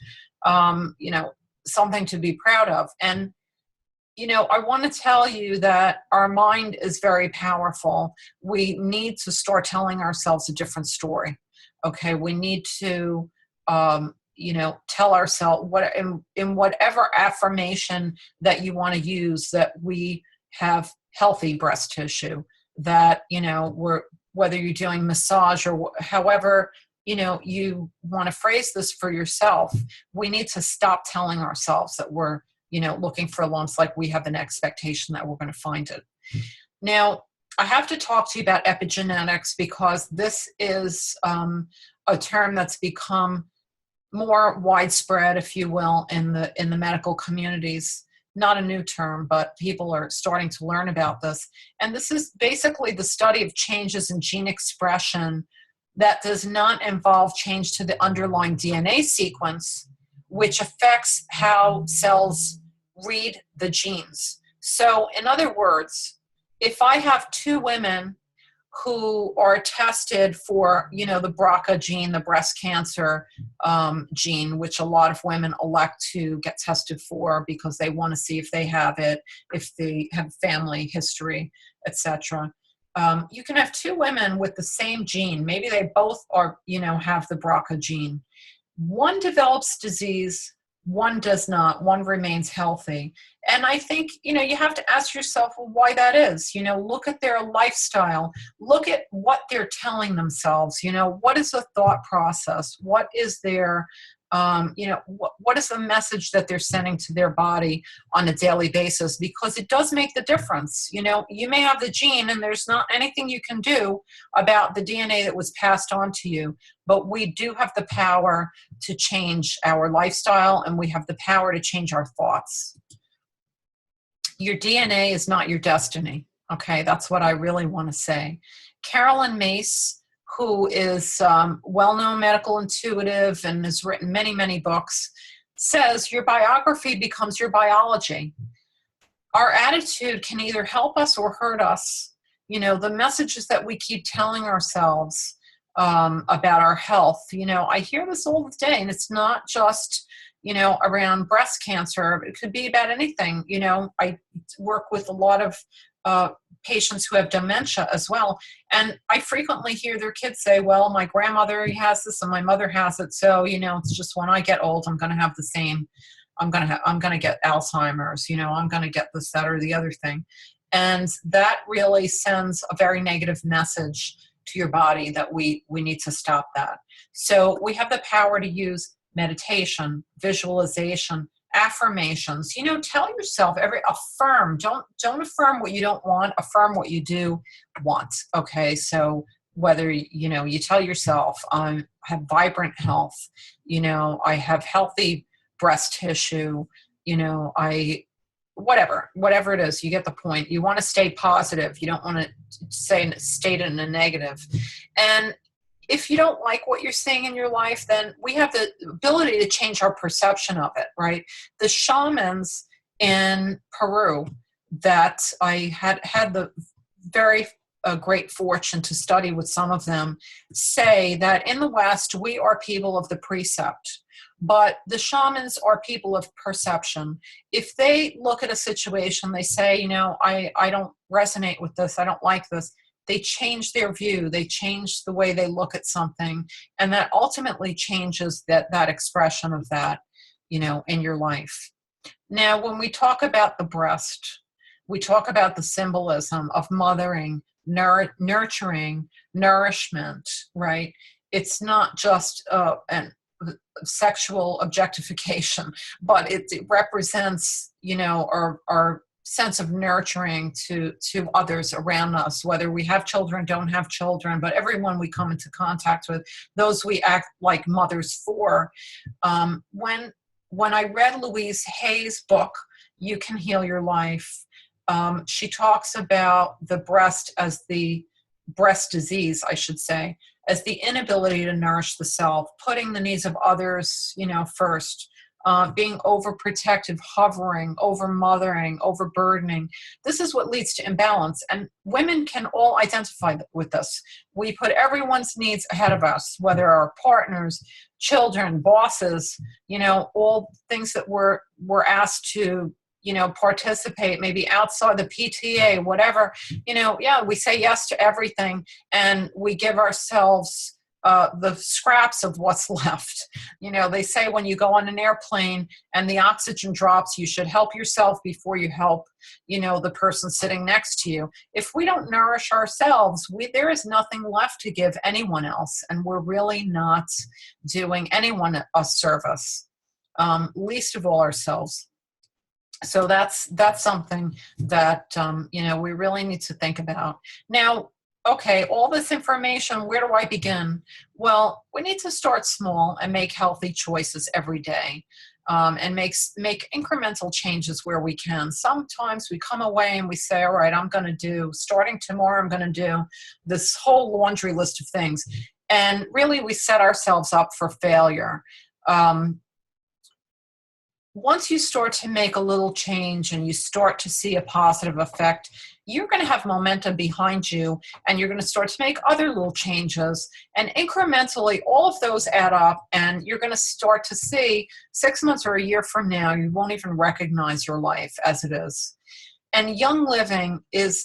something to be proud of. And I want to tell you that our mind is very powerful. We need to start telling ourselves a different story. Okay, we need to, tell ourselves in whatever affirmation that you want to use, that we have healthy breast tissue. That whether you're doing massage or however you want to phrase this for yourself, we need to stop telling ourselves that we're looking for lumps, like we have an expectation that we're going to find it. Now, I have to talk to you about epigenetics, because this is a term that's become more widespread, if you will, in the medical communities. Not a new term, but people are starting to learn about this. And this is basically the study of changes in gene expression that does not involve change to the underlying DNA sequence, which affects how cells read the genes. So in other words, if I have two women who are tested for, the BRCA gene, the breast cancer gene, which a lot of women elect to get tested for because they want to see if they have it, if they have family history, etc. You can have two women with the same gene. Maybe they both are, have the BRCA gene. One develops disease, one does not, one remains healthy. And I think, you have to ask yourself, well, why that is. Look at their lifestyle, look at what they're telling themselves, what is the thought process? What is their, what is the message that they're sending to their body on a daily basis? Because it does make the difference. You may have the gene and there's not anything you can do about the DNA that was passed on to you, but we do have the power to change our lifestyle, and we have the power to change our thoughts. Your DNA is not your destiny. Okay, that's what I really want to say. Carolyn Myss, who is well-known medical intuitive and has written many, many books, says your biography becomes your biology. Our attitude can either help us or hurt us. The messages that we keep telling ourselves about our health. I hear this all the day, and it's not just, around breast cancer. It could be about anything. I work with a lot of patients who have dementia as well. And I frequently hear their kids say, well, my grandmother has this and my mother has it. So, it's just when I get old, I'm going to have the same, I'm going to get Alzheimer's, I'm going to get this, that, or the other thing. And that really sends a very negative message to your body that we need to stop that. So we have the power to use meditation, visualization, affirmations. Tell yourself affirm. Don't affirm what you don't want. Affirm what you do want. Okay, so whether you tell yourself, I have vibrant health. I have healthy breast tissue. Whatever it is, you get the point. You want to stay positive. You don't want to state it in a negative. And if you don't like what you're seeing in your life, then we have the ability to change our perception of it, right? The shamans in Peru that I had the very great fortune to study with some of them say that in the West, we are people of the precept, but the shamans are people of perception. If they look at a situation, they say, I don't resonate with this, I don't like this. They change their view, they change the way they look at something, and that ultimately changes that expression of that, in your life. Now, when we talk about the breast, we talk about the symbolism of mothering, nurturing, nourishment, right? It's not just an sexual objectification, but it represents, our sense of nurturing to others around us, whether we have children, don't have children, but everyone we come into contact with, those we act like mothers for. When I read Louise Hay's book, You Can Heal Your Life, She talks about the breast disease, I should say, as the inability to nourish the self, putting the needs of others, first, being overprotective, hovering, overmothering, overburdening. This is what leads to imbalance. And women can all identify with this. We put everyone's needs ahead of us, whether our partners, children, bosses, all things that we're asked to participate, maybe outside the PTA, whatever, we say yes to everything, and we give ourselves the scraps of what's left. They say when you go on an airplane and the oxygen drops, you should help yourself before you help, the person sitting next to you. If we don't nourish ourselves, there is nothing left to give anyone else, and we're really not doing anyone a service, least of all ourselves. So that's something that, we really need to think about. Now, okay, all this information, where do I begin? Well, we need to start small and make healthy choices every day, and make incremental changes where we can. Sometimes we come away and we say, all right, starting tomorrow, I'm going to do this whole laundry list of things. And really, we set ourselves up for failure. Once you start to make a little change and you start to see a positive effect, you're going to have momentum behind you, and you're going to start to make other little changes. And incrementally, all of those add up, and you're going to start to see 6 months or a year from now, you won't even recognize your life as it is. And Young Living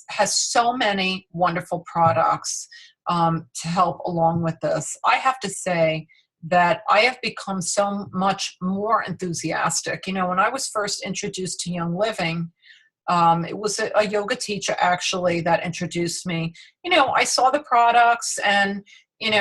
has so many wonderful products to help along with this. I have to say that I have become so much more enthusiastic. When I was first introduced to Young Living, it was a yoga teacher actually that introduced me. I saw the products, and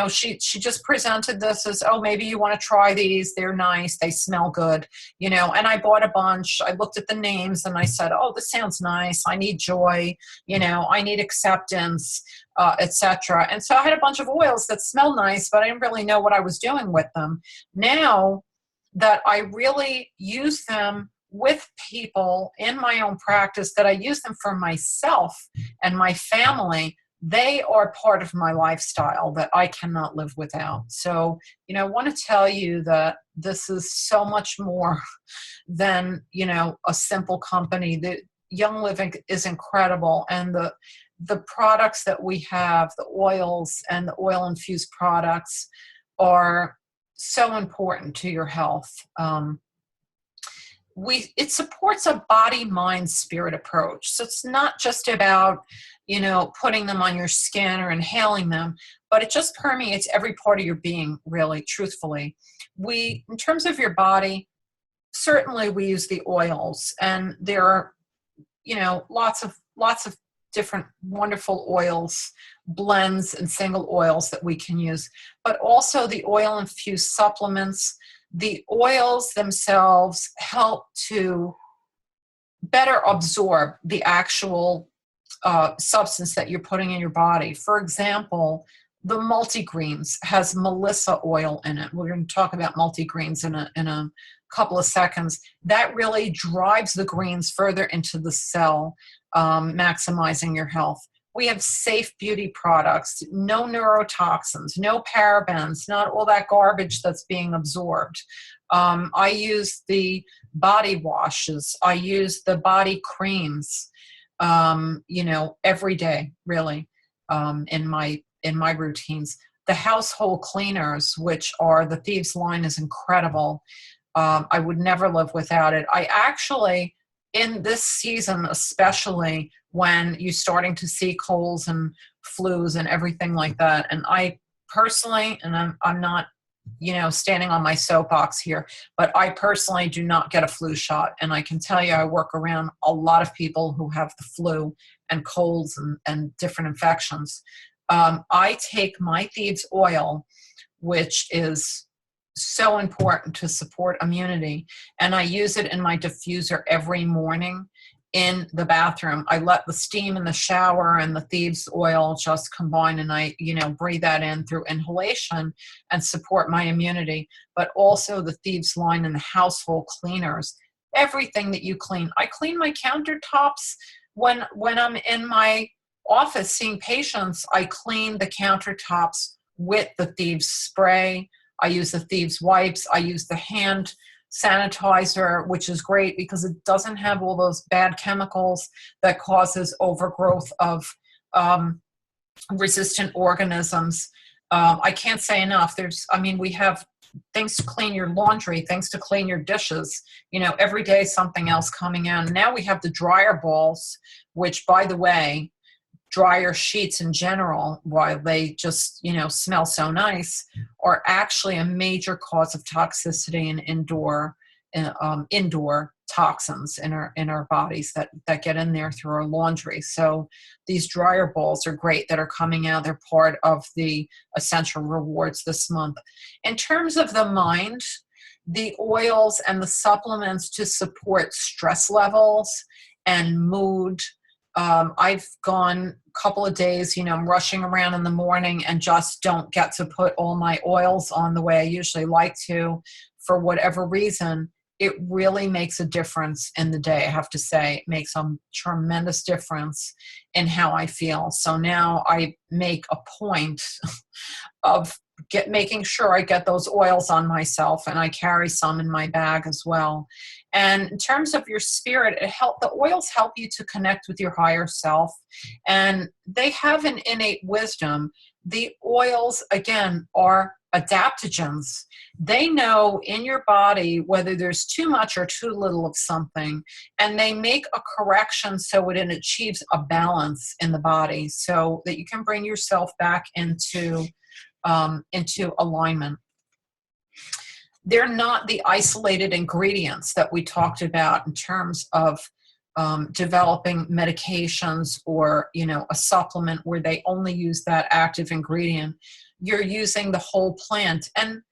she just presented this as, oh, maybe you want to try these. They're nice. They smell good. And I bought a bunch. I looked at the names and I said, oh, this sounds nice. I need joy. I need acceptance, etc. And so I had a bunch of oils that smell nice, but I didn't really know what I was doing with them. Now that I really use them with people in my own practice, that I use them for myself and my family, they are part of my lifestyle that I cannot live without. So, I want to tell you that this is so much more than, a simple company. The Young Living is incredible. And the products that we have, the oils and the oil-infused products, are so important to your health. It supports a body, mind, spirit approach. So it's not just about, putting them on your skin or inhaling them, but it just permeates every part of your being, really, truthfully. In terms of your body, certainly we use the oils, and there are, lots of different wonderful oils, blends and single oils that we can use, but also the oil-infused supplements. The oils themselves help to better absorb the actual substance that you're putting in your body. For example, the multigreens has Melissa oil in it. We're going to talk about multigreens in a couple of seconds. That really drives the greens further into the cell, maximizing your health. We have safe beauty products, no neurotoxins, no parabens, not all that garbage that's being absorbed. I use the body washes. I use the body creams, every day, really, in my routines. The household cleaners, which are the Thieves line, is incredible. I would never live without it. I actually, in this season, especially when you're starting to see colds and flus and everything like that, and I personally, and I'm not, standing on my soapbox here, but I personally do not get a flu shot. And I can tell you, I work around a lot of people who have the flu and colds and different infections. I take my Thieves oil, which is so important to support immunity, and I use it in my diffuser every morning in the bathroom. I let the steam in the shower and the Thieves oil just combine, and I, breathe that in through inhalation and support my immunity. But also the Thieves line and the household cleaners, everything that you clean. I clean my countertops when I'm in my office seeing patients, I clean the countertops with the Thieves spray. I use the Thieves wipes. I use the hand sanitizer, which is great because it doesn't have all those bad chemicals that causes overgrowth of resistant organisms. I can't say enough. We have things to clean your laundry, things to clean your dishes. Every day something else coming out. Now we have the dryer balls, which, by the way, dryer sheets in general, while they just, smell so nice, are actually a major cause of toxicity in indoor toxins in our bodies that get in there through our laundry. So these dryer balls are great that are coming out. They're part of the Essential Rewards this month. In terms of the mind, the oils and the supplements to support stress levels and mood. I've gone a couple of days, I'm rushing around in the morning and just don't get to put all my oils on the way I usually like to for whatever reason. It really makes a difference in the day. I have to say, it makes a tremendous difference in how I feel. So now I make a point of making sure I get those oils on myself, and I carry some in my bag as well. And in terms of your spirit, the oils help you to connect with your higher self, and they have an innate wisdom. The oils, again, are adaptogens. They know in your body whether there's too much or too little of something, and they make a correction so it achieves a balance in the body so that you can bring yourself back into alignment. They're not the isolated ingredients that we talked about in terms of developing medications or, a supplement where they only use that active ingredient. You're using the whole plant, and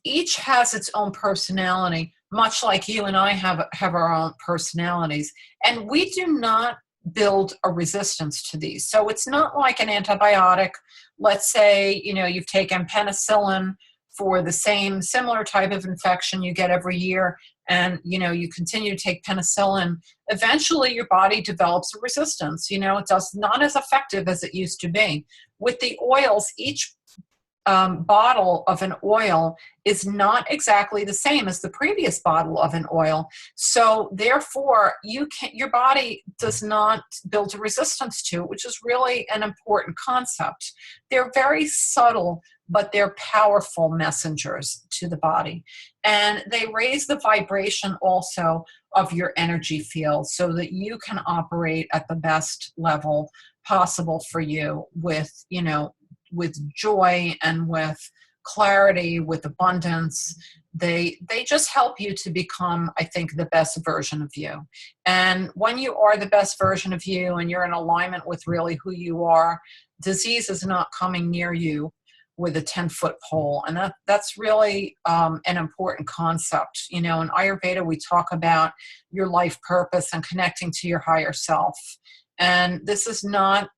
each has its own personality, much like you and I have our own personalities. And we do not build a resistance to these. So it's not like an antibiotic. Let's say, you've taken penicillin for the similar type of infection you get every year, and, you continue to take penicillin. Eventually your body develops a resistance. It's not as effective as it used to be. With the oils, each bottle of an oil is not exactly the same as the previous bottle of an oil. So therefore, your body does not build a resistance to it, which is really an important concept. They're very subtle, but they're powerful messengers to the body. And they raise the vibration also of your energy field so that you can operate at the best level possible for you with joy and with clarity, with abundance. They just help you to become, I think, the best version of you. And when you are the best version of you and you're in alignment with really who you are, disease is not coming near you with a 10-foot pole. And that's really an important concept. In Ayurveda, we talk about your life purpose and connecting to your higher self. And this is not,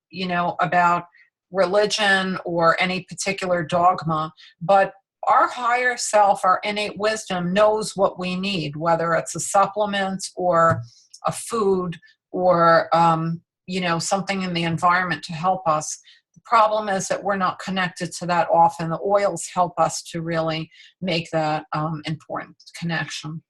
about religion or any particular dogma, but our higher self, our innate wisdom knows what we need, whether it's a supplement or a food or, something in the environment to help us. The problem is that we're not connected to that often. The oils help us to really make that important connection.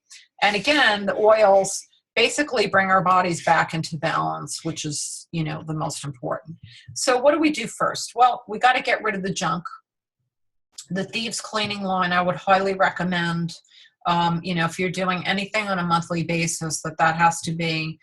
And again, the oils basically bring our bodies back into balance, which is, the most important. So what do we do first? Well, we got to get rid of the junk. The Thieves cleaning line, I would highly recommend, if you're doing anything on a monthly basis, that has to be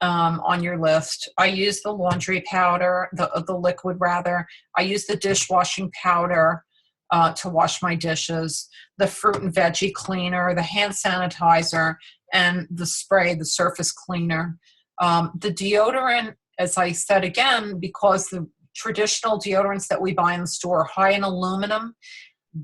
on your list. I use the laundry powder, the liquid rather. I use the dishwashing powder to wash my dishes, the fruit and veggie cleaner, the hand sanitizer, and the spray, the surface cleaner. The deodorant, as I said again, because the traditional deodorants that we buy in the store are high in aluminum,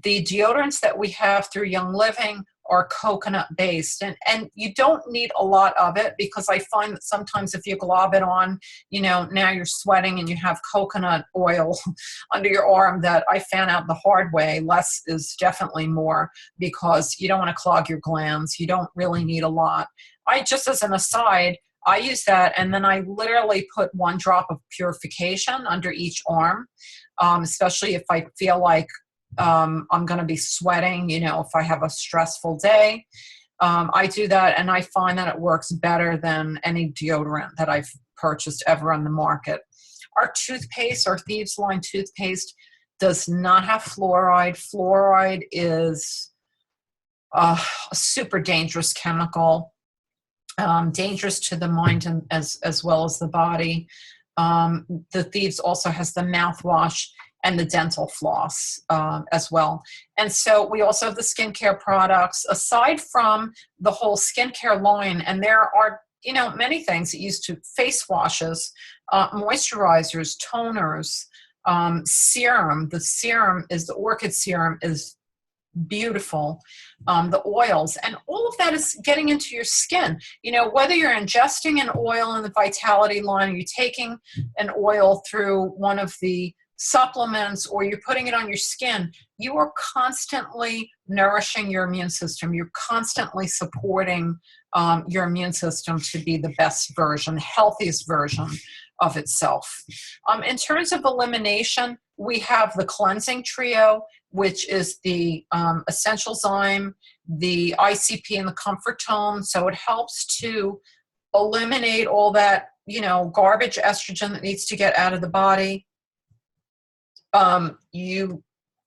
the deodorants that we have through Young Living are coconut based, and you don't need a lot of it, because I find that sometimes if you glob it on, now you're sweating and you have coconut oil under your arm. That I found out the hard way. Less is definitely more, because you don't want to clog your glands. You don't really need a lot. Just as an aside, I use that, and then I literally put 1 drop of purification under each arm, especially if I feel like I'm going to be sweating, if I have a stressful day. I do that, and I find that it works better than any deodorant that I've purchased ever on the market. Our toothpaste, our Thieves line toothpaste, does not have fluoride. Fluoride is a super dangerous chemical, dangerous to the mind and as well as the body. The Thieves also has the mouthwash and the dental floss as well. And so we also have the skincare products. Aside from the whole skincare line, and there are many things that used to face washes, moisturizers, toners, serum. The Orchid serum is beautiful. The oils, and all of that is getting into your skin. Whether you're ingesting an oil in the Vitality line, or you're taking an oil through one of the supplements, or you're putting it on your skin, you are constantly nourishing your immune system. You're constantly supporting your immune system to be the best version, healthiest version of itself. In terms of elimination, we have the cleansing trio, which is the Essential Zyme, the ICP, and the Comfort Tone. So it helps to eliminate all that, garbage estrogen that needs to get out of the body.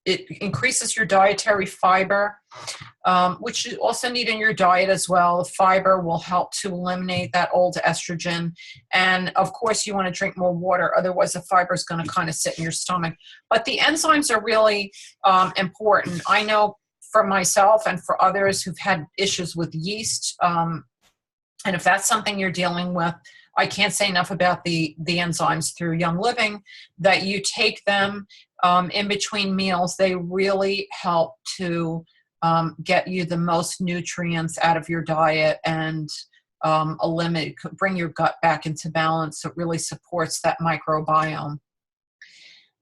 It increases your dietary fiber, which you also need in your diet as well. Fiber will help to eliminate that old estrogen. And of course, you want to drink more water. Otherwise, the fiber is going to kind of sit in your stomach. But the enzymes are really important. I know for myself and for others who've had issues with yeast, and if that's something you're dealing with, I can't say enough about the enzymes through Young Living, that you take them in between meals. They really help to get you the most nutrients out of your diet and bring your gut back into balance. It really supports that microbiome.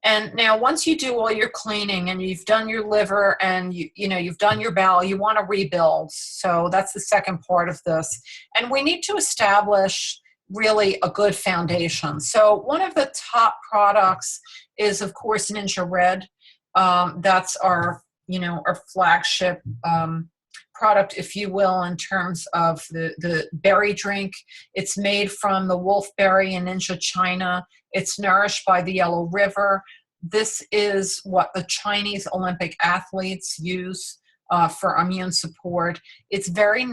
And now, once you do all your cleaning and you've done your liver and you've done your bowel, you want to rebuild. So that's the second part of this. And we need to establish really a good foundation. So one of the top products is, of course, Ninja Red. That's our flagship product, if you will, in terms of the berry drink. It's made from the wolfberry in Ninja China. It's nourished by the Yellow River. This is what the Chinese Olympic athletes use for immune support. It's very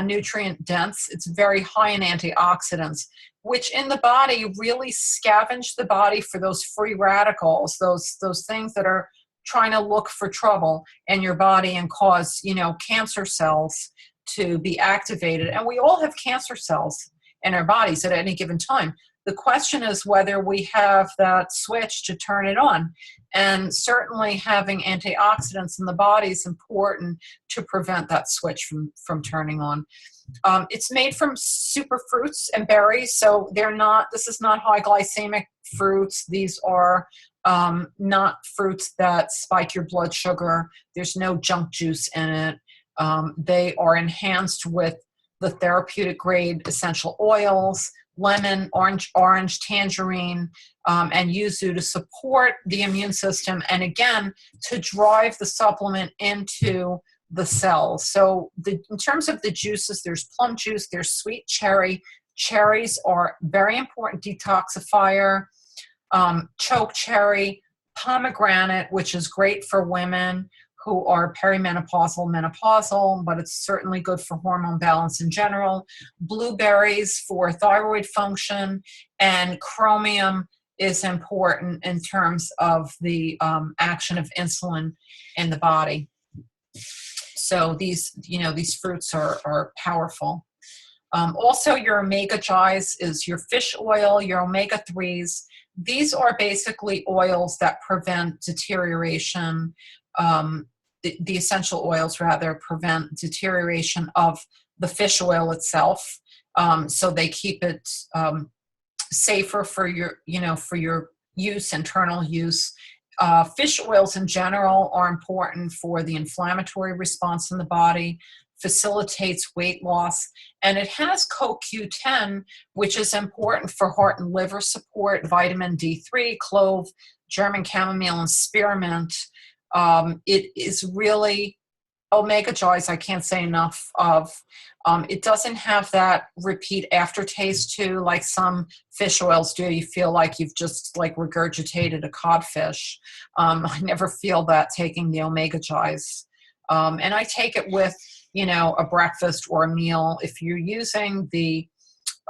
nutrient dense. It's very high in antioxidants, which in the body really scavenge the body for those free radicals, those things that are trying to look for trouble in your body and cause, cancer cells to be activated. And we all have cancer cells in our bodies at any given time. The question is whether we have that switch to turn it on. And certainly having antioxidants in the body is important to prevent that switch from turning on. It's made from super fruits and berries, so this is not high glycemic fruits. These are not fruits that spike your blood sugar. There's no junk juice in it. They are enhanced with the therapeutic grade essential oils, lemon, orange, tangerine, and yuzu to support the immune system, and again, to drive the supplement into the cells. So in terms of the juices, there's plum juice, there's sweet cherry. Cherries are very important detoxifier. Choke cherry, pomegranate, which is great for women who are perimenopausal, menopausal, but it's certainly good for hormone balance in general. Blueberries for thyroid function, and chromium is important in terms of the action of insulin in the body. So these fruits are powerful. Also, your omega G's is your fish oil, your omega 3s. These are basically oils that prevent deterioration. The essential oils rather prevent deterioration of the fish oil itself. So they keep it safer for your use, internal use. Fish oils in general are important for the inflammatory response in the body. facilitates weight loss, and it has CoQ10, which is important for heart and liver support, vitamin D3, clove, German chamomile, and spearmint. It is really omega joys, I can't say enough of. It doesn't have that repeat aftertaste too, like some fish oils do. You feel like you've just like regurgitated a codfish. I never feel that taking the omega joys. And I take it with, a breakfast or a meal. If you're using the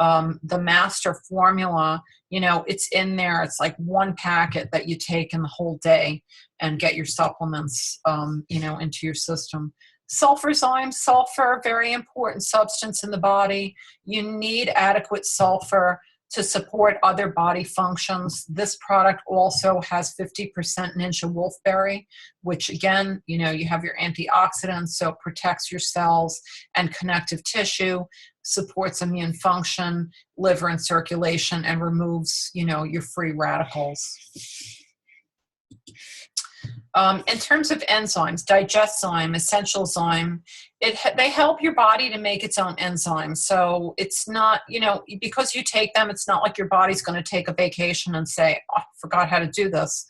master formula, it's in there. It's like one packet that you take in the whole day and get your supplements, into your system. Sulfurzyme, sulfur, very important substance in the body. You need adequate sulfur to support other body functions. This product also has 50% ninja wolfberry, which again, you have your antioxidants, so it protects your cells and connective tissue, supports immune function, liver and circulation, and removes, your free radicals. In terms of enzymes, Digestzyme, Essentialzyme, they help your body to make its own enzymes. So it's not, because you take them, it's not like your body's going to take a vacation and say, oh, I forgot how to do this.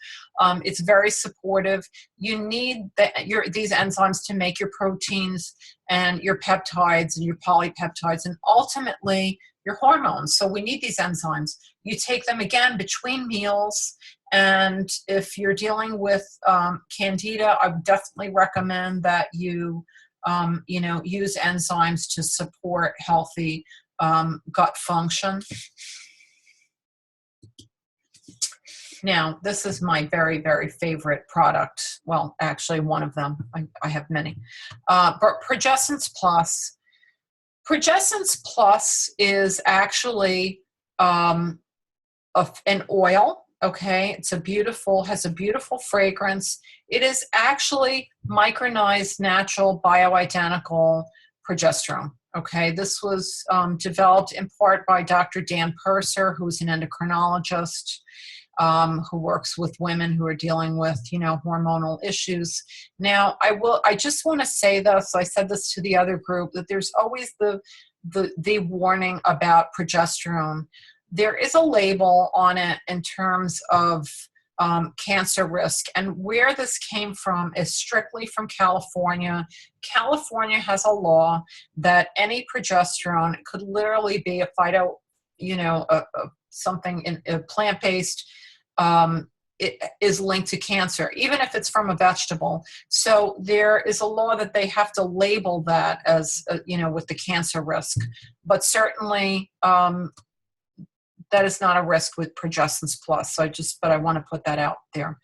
It's very supportive. You need these enzymes to make your proteins and your peptides and your polypeptides and ultimately your hormones. So we need these enzymes. You take them again between meals. And if you're dealing with candida, I would definitely recommend that you, use enzymes to support healthy gut function. Now, this is my very, very favorite product. Well, actually, one of them. I have many. But Progessence Plus. Progessence Plus is actually an oil. Okay, has a beautiful fragrance. It is actually micronized, natural, bioidentical progesterone. Okay, this was developed in part by Dr. Dan Purser, who's an endocrinologist who works with women who are dealing with, hormonal issues. Now, I just want to say this. I said this to the other group, that there's always the warning about progesterone. There is a label on it in terms of cancer risk, and where this came from is strictly from California. California has a law that any progesterone could literally be a phyto, something in a plant-based, it is linked to cancer, even if it's from a vegetable. So there is a law that they have to label that as, with the cancer risk. But certainly, that is not a risk with Progessence Plus. But I want to put that out there.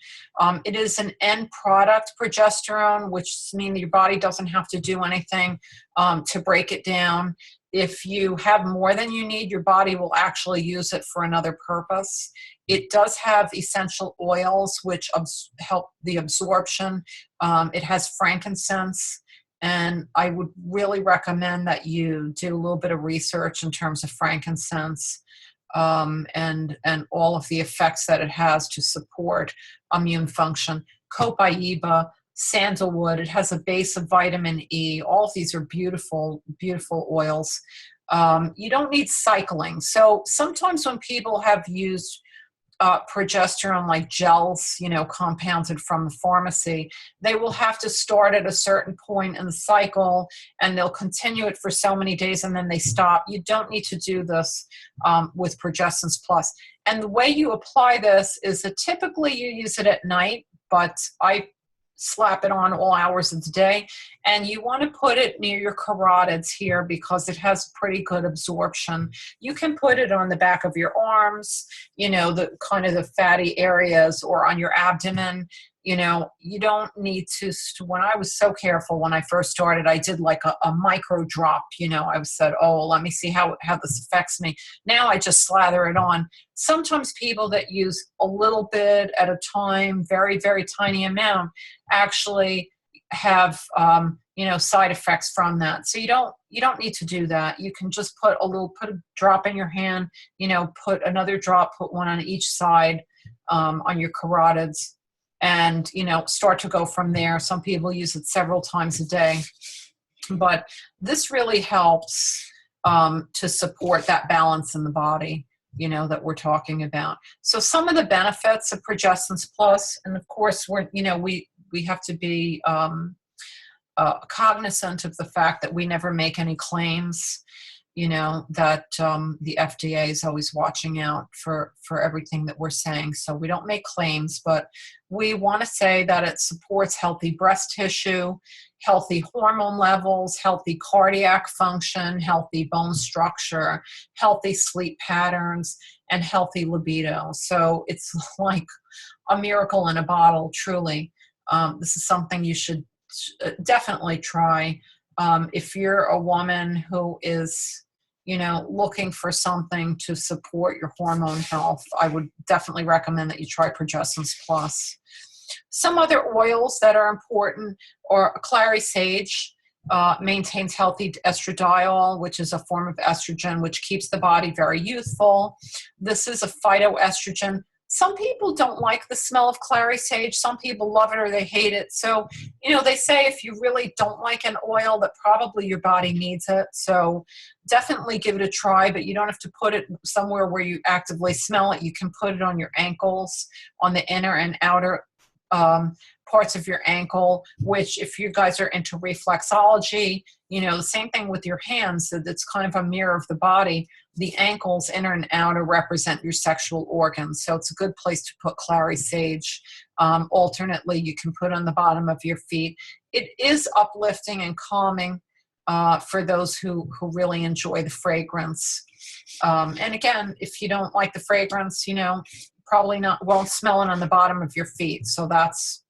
It is an end product progesterone, which means your body doesn't have to do anything to break it down. If you have more than you need, your body will actually use it for another purpose. It does have essential oils, which help the absorption. It has frankincense. And I would really recommend that you do a little bit of research in terms of frankincense. And all of the effects that it has to support immune function. Copaiba, sandalwood, it has a base of vitamin E. All of these are beautiful, beautiful oils. You don't need cycling. So sometimes when people have used progesterone like gels, compounded from the pharmacy, they will have to start at a certain point in the cycle and they'll continue it for so many days and then they stop. You don't need to do this with Progessence Plus. And the way you apply this is that typically you use it at night, but I slap it on all hours of the day. And you want to put it near your carotids here because it has pretty good absorption. You can put it on the back of your arms, the kind of the fatty areas, or on your abdomen. You don't need to, when I was so careful when I first started, I did like a micro drop, I said, oh, let me see how this affects me. Now I just slather it on. Sometimes people that use a little bit at a time, very, very tiny amount, actually have, side effects from that. So you don't need to do that. You can just put a drop in your hand, put another drop, put one on each side, on your carotids. And, start to go from there. Some people use it several times a day. But this really helps to support that balance in the body, that we're talking about. So some of the benefits of Progestins Plus, and of course, we have to be cognizant of the fact that we never make any claims, that the FDA is always watching out for everything that we're saying. So we don't make claims, but we want to say that it supports healthy breast tissue, healthy hormone levels, healthy cardiac function, healthy bone structure, healthy sleep patterns, and healthy libido. So it's like a miracle in a bottle, truly. This is something you should definitely try. If you're a woman who is, looking for something to support your hormone health, I would definitely recommend that you try Progestins Plus. Some other oils that are important are clary sage. Maintains healthy estradiol, which is a form of estrogen, which keeps the body very youthful. This is a phytoestrogen. Some people don't like the smell of clary sage. Some people love it or they hate it. So, they say if you really don't like an oil, that probably your body needs it. So definitely give it a try, but you don't have to put it somewhere where you actively smell it. You can put it on your ankles, on the inner and outer parts of your ankle, which if you guys are into reflexology, the same thing with your hands, that it's kind of a mirror of the body. The ankles, inner and outer, represent your sexual organs. So it's a good place to put clary sage. Alternately, you can put on the bottom of your feet. It is uplifting and calming for those who really enjoy the fragrance. And again, if you don't like the fragrance, probably won't smell it on the bottom of your feet. So that's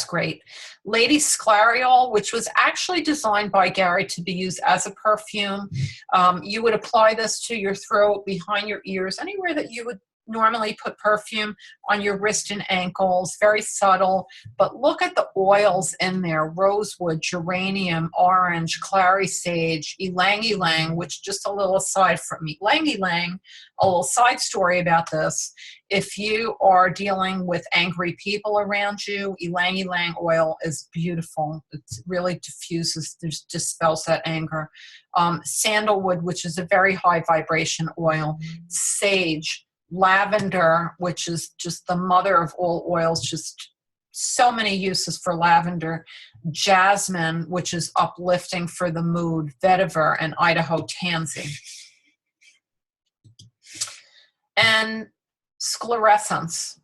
great. Lady Sclariol, which was actually designed by Gary to be used as a perfume. You would apply this to your throat, behind your ears, anywhere that you would normally put perfume, on your wrist and ankles. Very subtle, but look at the oils in there: rosewood, geranium, orange, clary sage, ylang ylang, which, just a little aside from me, ylang ylang, a little side story about this. If you are dealing with angry people around you, ylang ylang oil is beautiful. It really diffuses, dispels that anger. Sandalwood, which is a very high vibration oil. Sage, lavender, which is just the mother of all oils, just so many uses for lavender. Jasmine, which is uplifting for the mood. Vetiver and Idaho tansy. And sclerescence.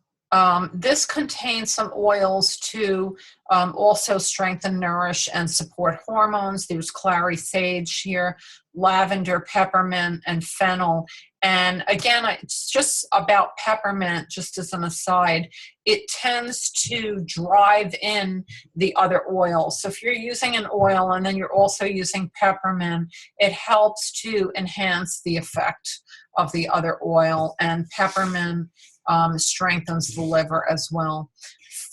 This contains some oils to also strengthen, nourish, and support hormones. There's clary sage here, lavender, peppermint, and fennel. And again, it's just about peppermint, just as an aside. It tends to drive in the other oils. So if you're using an oil and then you're also using peppermint, it helps to enhance the effect of the other oil. And peppermint strengthens the liver as well.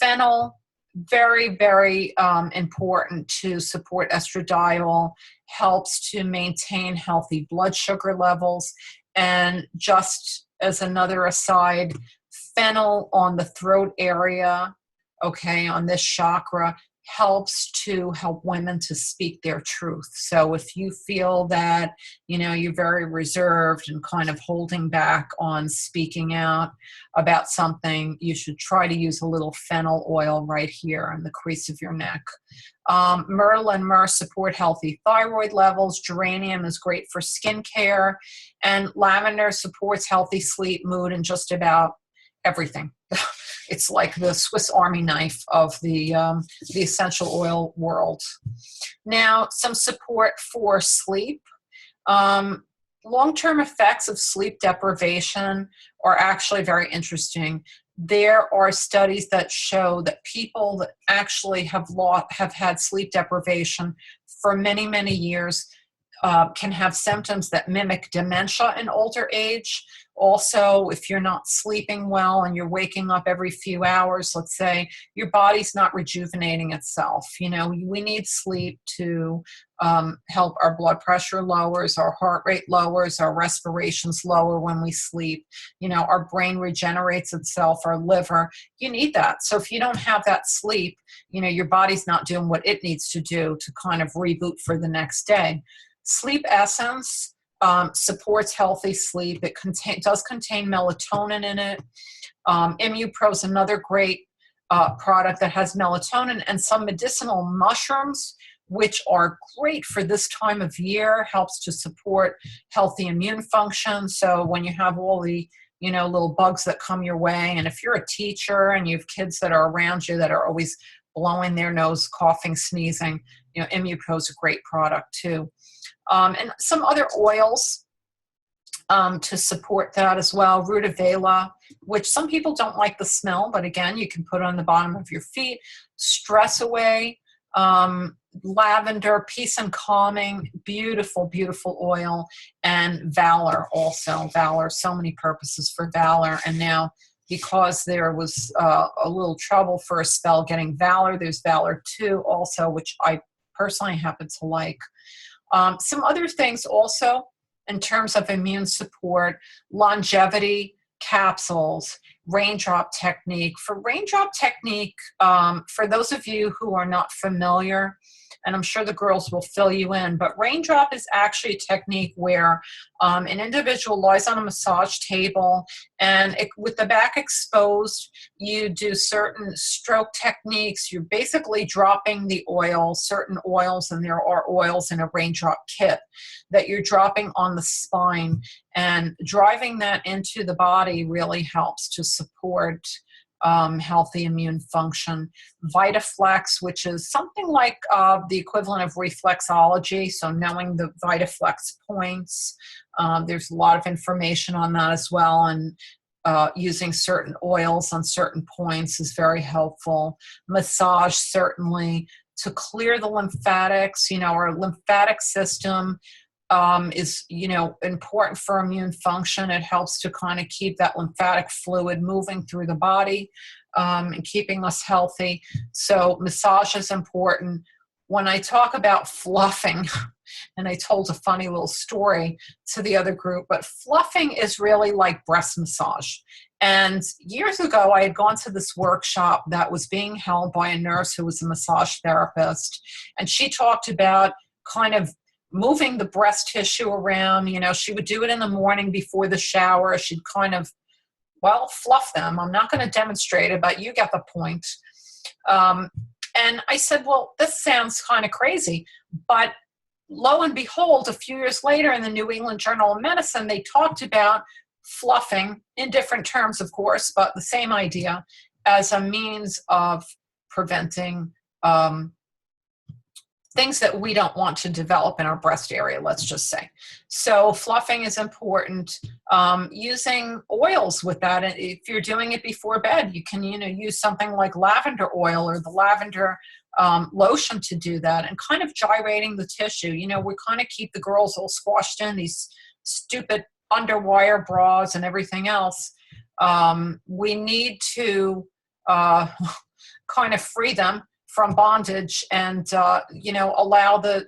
Fennel, very, very important to support estradiol, helps to maintain healthy blood sugar levels. And just as another aside, fennel on the throat area, on this chakra, helps to help women to speak their truth. So if you feel that, you're very reserved and kind of holding back on speaking out about something, you should try to use a little fennel oil right here in the crease of your neck. Myrtle and myrrh support healthy thyroid levels. Geranium is great for skin care. And lavender supports healthy sleep, mood, and just about everything. It's like the Swiss Army knife of the essential oil world. Now, some support for sleep. Long-term effects of sleep deprivation are actually very interesting. There are studies that show that people that actually have had sleep deprivation for many, many years can have symptoms that mimic dementia in older age, Also, if you're not sleeping well and you're waking up every few hours, let's say, your body's not rejuvenating itself. You know, we need sleep to help our blood pressure lowers, our heart rate lowers, our respirations lower when we sleep. You know, our brain regenerates itself, our liver. You need that. So if you don't have that sleep, you know, your body's not doing what it needs to do to kind of reboot for the next day. Sleep Essence supports healthy sleep. It does contain melatonin in it. ImmuPro is another great product that has melatonin and some medicinal mushrooms, which are great for this time of year, helps to support healthy immune function. So when you have all the, you know, little bugs that come your way, and if you're a teacher and you have kids that are around you that are always blowing their nose, coughing, sneezing, you know, ImmuPro is a great product too. And some other oils to support that as well. Rutabaga, which some people don't like the smell, but again, you can put it on the bottom of your feet. Stress Away, lavender, peace and calming, beautiful, beautiful oil. And Valor also. Valor, so many purposes for Valor. And now, because there was a little trouble for a spell getting Valor, there's Valor 2 also, which I personally happen to like. Some other things also in terms of immune support: longevity capsules, raindrop technique. For raindrop technique, for those of you who are not familiar, and I'm sure the girls will fill you in, but raindrop is actually a technique where an individual lies on a massage table and with the back exposed, you do certain stroke techniques. You're basically dropping the oil, certain oils, and there are oils in a raindrop kit that you're dropping on the spine, and driving that into the body really helps to support healthy immune function. VitaFlex, which is something like the equivalent of reflexology, so knowing the VitaFlex points. There's a lot of information on that as well, and using certain oils on certain points is very helpful. Massage, certainly, to clear the lymphatics. You know, our lymphatic system is, you know, important for immune function. It helps to kind of keep that lymphatic fluid moving through the body and keeping us healthy. So massage is important. When I talk about fluffing, and I told a funny little story to the other group, but fluffing is really like breast massage. And years ago, I had gone to this workshop that was being held by a nurse who was a massage therapist. And she talked about kind of moving the breast tissue around. You know, she would do it in the morning before the shower. She'd kind of, well, fluff them. I'm not going to demonstrate it, but you get the point. And I said, well, this sounds kind of crazy. But lo and behold, a few years later in the New England Journal of Medicine, they talked about fluffing, in different terms, of course, but the same idea, as a means of preventing things that we don't want to develop in our breast area, let's just say. So fluffing is important. Using oils with that, if you're doing it before bed, you can, you know, use something like lavender oil or the lavender lotion to do that, and kind of gyrating the tissue. You know, we kind of keep the girls all squashed in these stupid underwire bras and everything else. We need to kind of free them from bondage and, you know, allow the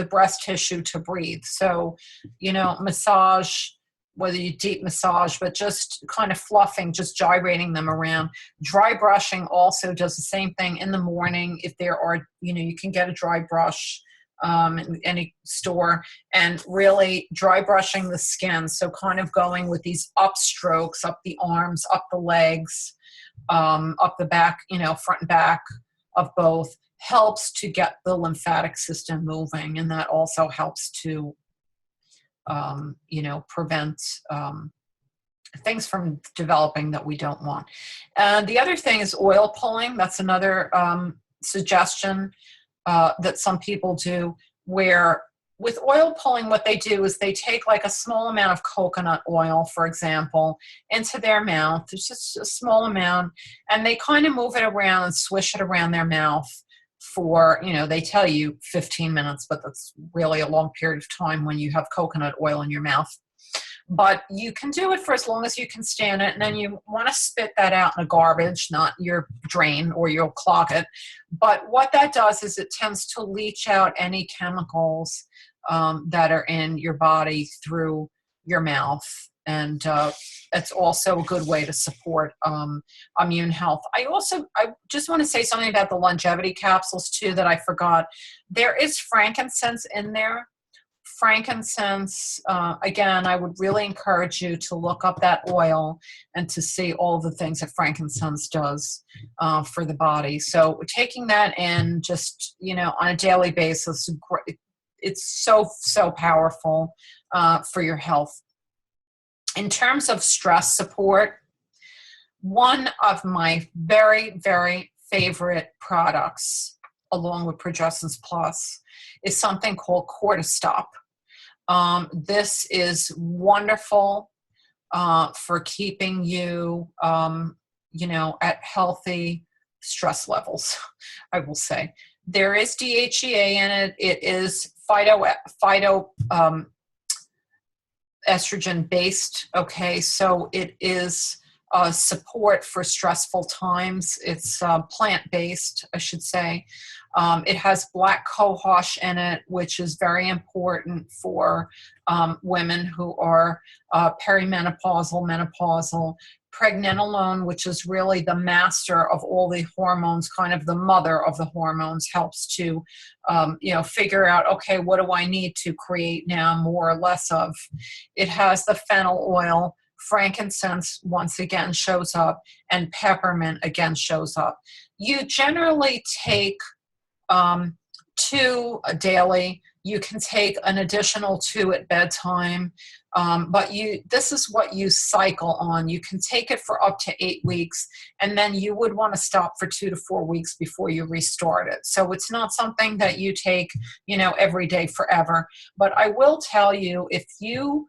breast tissue to breathe. So, you know, massage, whether you deep massage, but just kind of fluffing, just gyrating them around. Dry brushing also does the same thing in the morning. If there are, you know, you can get a dry brush in any store, and really dry brushing the skin. So kind of going with these up strokes, up the arms, up the legs, up the back, you know, front and back of both, helps to get the lymphatic system moving. And that also helps to, you know, prevent things from developing that we don't want. And the other thing is oil pulling. That's another suggestion that some people do, where with oil pulling, what they do is they take like a small amount of coconut oil, for example, into their mouth. It's just a small amount, and they kind of move it around and swish it around their mouth for, you know, they tell you 15 minutes, but that's really a long period of time when you have coconut oil in your mouth. but you can do it for as long as you can stand it. And then you want to spit that out in the garbage, not your drain, or you'll clog it. But what that does is it tends to leach out any chemicals that are in your body through your mouth. And it's also a good way to support immune health. I just want to say something about the longevity capsules too that I forgot. There is frankincense in there. Frankincense, again, I would really encourage you to look up that oil and to see all the things that frankincense does for the body. So taking that in just, on a daily basis, it's so powerful for your health. In terms of stress support, one of my very, very favorite products, along with Progessence Plus, is something called Cortistop. This is wonderful for keeping you, at healthy stress levels, I will say. There is DHEA in it. It is phyto estrogen based. Okay, so it is support for stressful times. It's plant based, I should say. It has black cohosh in it, which is very important for women who are perimenopausal, menopausal. Pregnenolone, which is really the master of all the hormones, kind of the mother of the hormones, helps to, figure out, okay, what do I need to create now more or less of? It has the fennel oil, frankincense once again shows up, and peppermint again shows up. You generally take 2 daily. You can take an additional 2 at bedtime, but this is what you cycle on. You can take it for up to 8 weeks, and then you would want to stop for 2 to 4 weeks before you restart it. So it's not something that you take, every day forever. But I will tell you, if you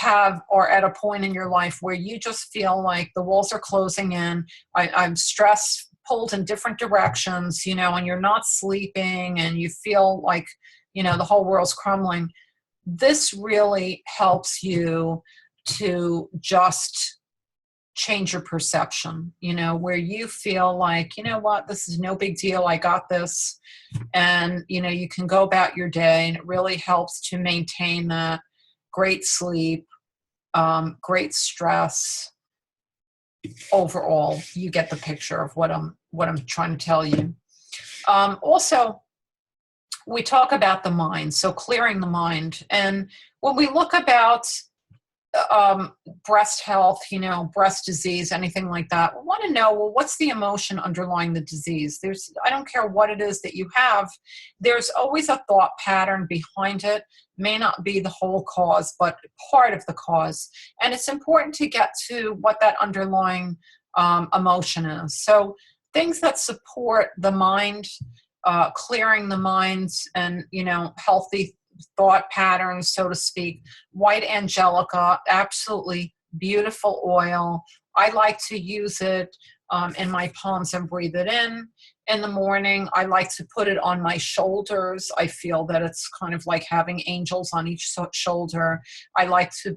are at a point in your life where you just feel like the walls are closing in, I'm stressed, pulled in different directions, and you're not sleeping and you feel like, the whole world's crumbling, this really helps you to just change your perception, where you feel like, what, this is no big deal, I got this. And, you can go about your day, and it really helps to maintain that great sleep, great stress. Overall, you get the picture of what I'm trying to tell you. Also, we talk about the mind, so clearing the mind. And when we look about breast health, breast disease, anything like that, we want to know, well, what's the emotion underlying the disease? I don't care what it is that you have, there's always a thought pattern behind it. May not be the whole cause, but part of the cause. And it's important to get to what that underlying emotion is. So things that support the mind, clearing the minds, and, healthy thought patterns, so to speak. White angelica, absolutely beautiful oil. I like to use it in my palms and breathe it in. In the morning, I like to put it on my shoulders. I feel that it's kind of like having angels on each shoulder. I like to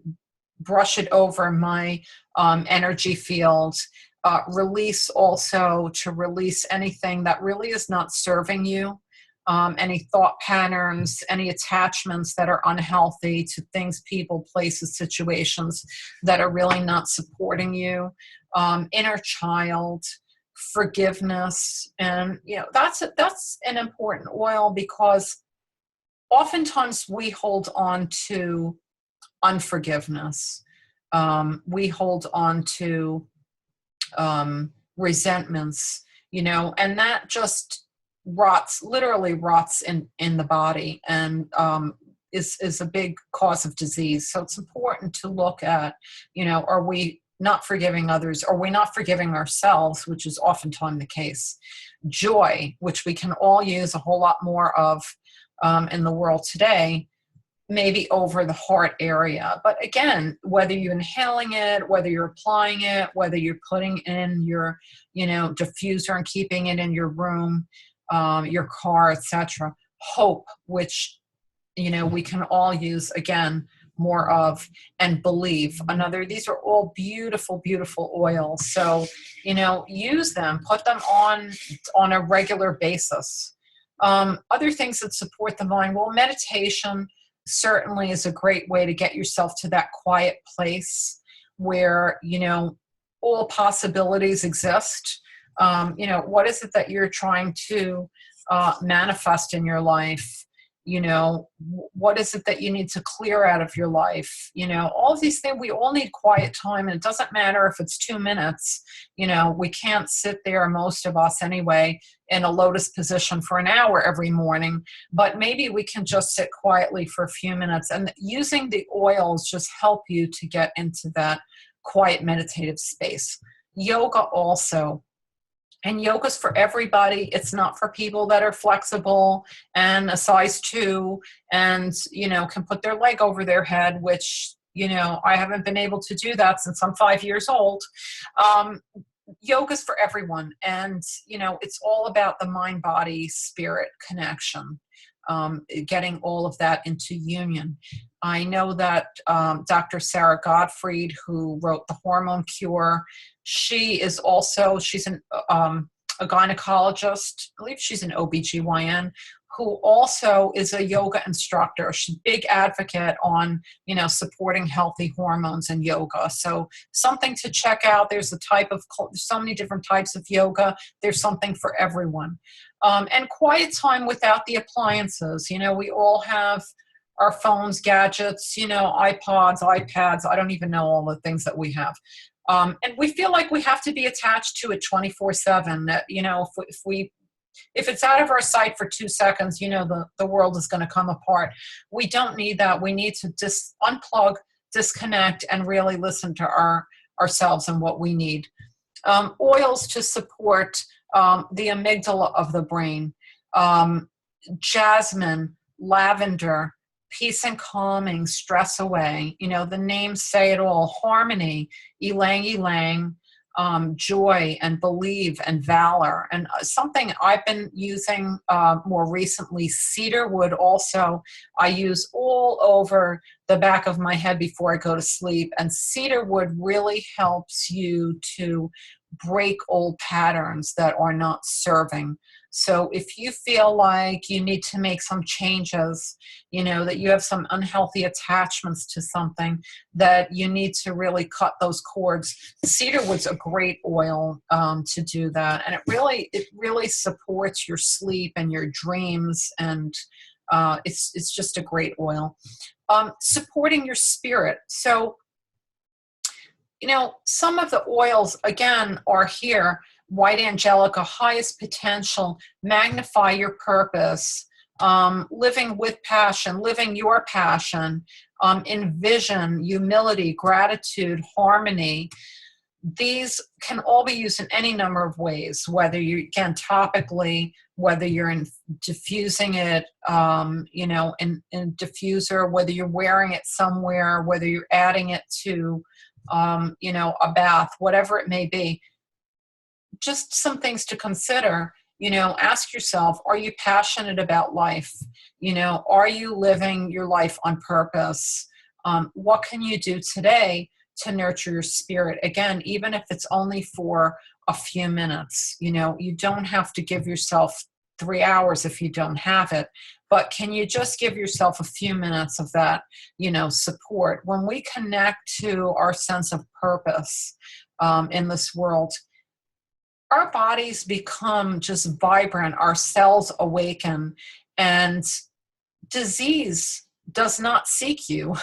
brush it over my energy field. Release also, to release anything that really is not serving you. Any thought patterns, any attachments that are unhealthy to things, people, places, situations that are really not supporting you. Inner child, forgiveness. And, that's an important oil, because oftentimes we hold on to unforgiveness. We hold on to resentments, and that just literally rots in the body, and is a big cause of disease. So it's important to look at, are we not forgiving others? Are we not forgiving ourselves, which is oftentimes the case? Joy, which we can all use a whole lot more of in the world today, maybe over the heart area. But again, whether you're inhaling it, whether you're applying it, whether you're putting in your, diffuser and keeping it in your room, your car, etc. Hope, which, we can all use, again, more of, and Believe. Another, these are all beautiful, beautiful oils. So, use them, put them on a regular basis. Other things that support the mind, well, meditation certainly is a great way to get yourself to that quiet place where, all possibilities exist. What is it that you're trying to manifest in your life? What is it that you need to clear out of your life? All of these things, we all need quiet time, and it doesn't matter if it's 2 minutes. We can't sit there, most of us anyway, in a lotus position for an hour every morning, but maybe we can just sit quietly for a few minutes, and using the oils just help you to get into that quiet meditative space. Yoga also. And yoga's for everybody. It's not for people that are flexible and a size 2 and, can put their leg over their head, which, I haven't been able to do that since I'm 5 years old. Yoga's for everyone. And, it's all about the mind, body, spirit connection, getting all of that into union. I know that Dr. Sarah Gottfried, who wrote The Hormone Cure, she's a gynecologist. I believe she's an OBGYN, who also is a yoga instructor. She's a big advocate on, supporting healthy hormones and yoga. So something to check out. There's so many different types of yoga. There's something for everyone. And quiet time without the appliances. We all have our phones, gadgets, iPods, iPads. I don't even know all the things that we have. And we feel like we have to be attached to it 24/7. That, if it's out of our sight for 2 seconds, the world is going to come apart. We don't need that. We need to just unplug, disconnect, and really listen to ourselves and what we need. Oils to support the amygdala of the brain. Jasmine, lavender, peace and calming, stress away. The names say it all. Harmony, ylang ylang, joy and believe and valor. And something I've been using more recently, cedarwood also, I use all over the back of my head before I go to sleep. And cedarwood really helps you to break old patterns that are not serving. So if you feel like you need to make some changes, that you have some unhealthy attachments to something, that you need to really cut those cords, cedarwood's a great oil to do that. And it really supports your sleep and your dreams. And it's just a great oil. Supporting your spirit. So, some of the oils, again, are here. White Angelica, highest potential, magnify your purpose, living with passion, living your passion, envision, humility, gratitude, harmony. These can all be used in any number of ways, whether you can topically, whether you're diffusing it, in diffuser, whether you're wearing it somewhere, whether you're adding it to, a bath, whatever it may be. Just some things to consider. Ask yourself, are you passionate about life? Are you living your life on purpose? What can you do today to nurture your spirit? Again, even if it's only for a few minutes, you don't have to give yourself 3 hours if you don't have it, but can you just give yourself a few minutes of that, support? When we connect to our sense of purpose in this world, our bodies become just vibrant, our cells awaken, and disease does not seek you.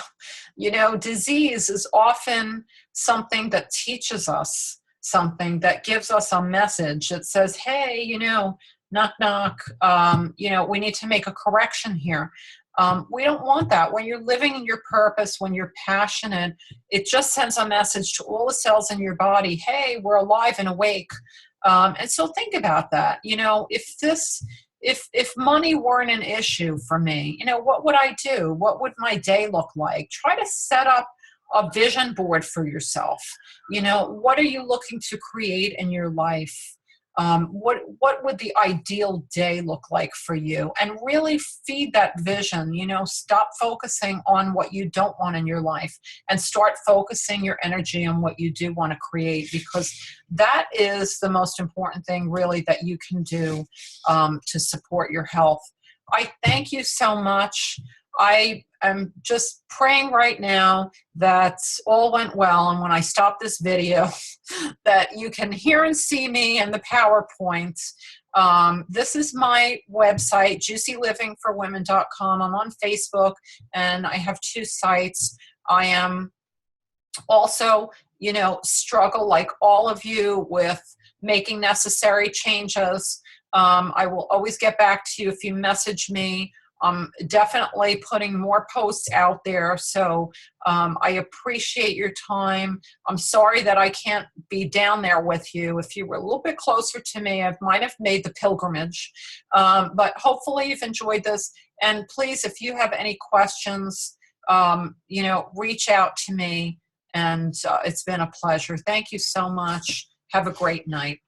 Disease is often something that teaches us something, that gives us a message that says, hey, knock, knock, we need to make a correction here. We don't want that. When you're living in your purpose, when you're passionate, it just sends a message to all the cells in your body, hey, we're alive and awake. And so think about that. If money weren't an issue for me, what would I do? What would my day look like? Try to set up a vision board for yourself. What are you looking to create in your life? What would the ideal day look like for you? And really feed that vision. Stop focusing on what you don't want in your life and start focusing your energy on what you do want to create, because that is the most important thing really that you can do to support your health. I thank you so much. I am just praying right now that all went well, and when I stop this video, that you can hear and see me in the PowerPoint. This is my website, juicylivingforwomen.com. I'm on Facebook, and I have 2 sites. I am also, struggle like all of you with making necessary changes. I will always get back to you if you message me. I'm definitely putting more posts out there, so I appreciate your time. I'm sorry that I can't be down there with you. If you were a little bit closer to me, I might have made the pilgrimage. But hopefully you've enjoyed this. And please, if you have any questions, reach out to me. And it's been a pleasure. Thank you so much. Have a great night.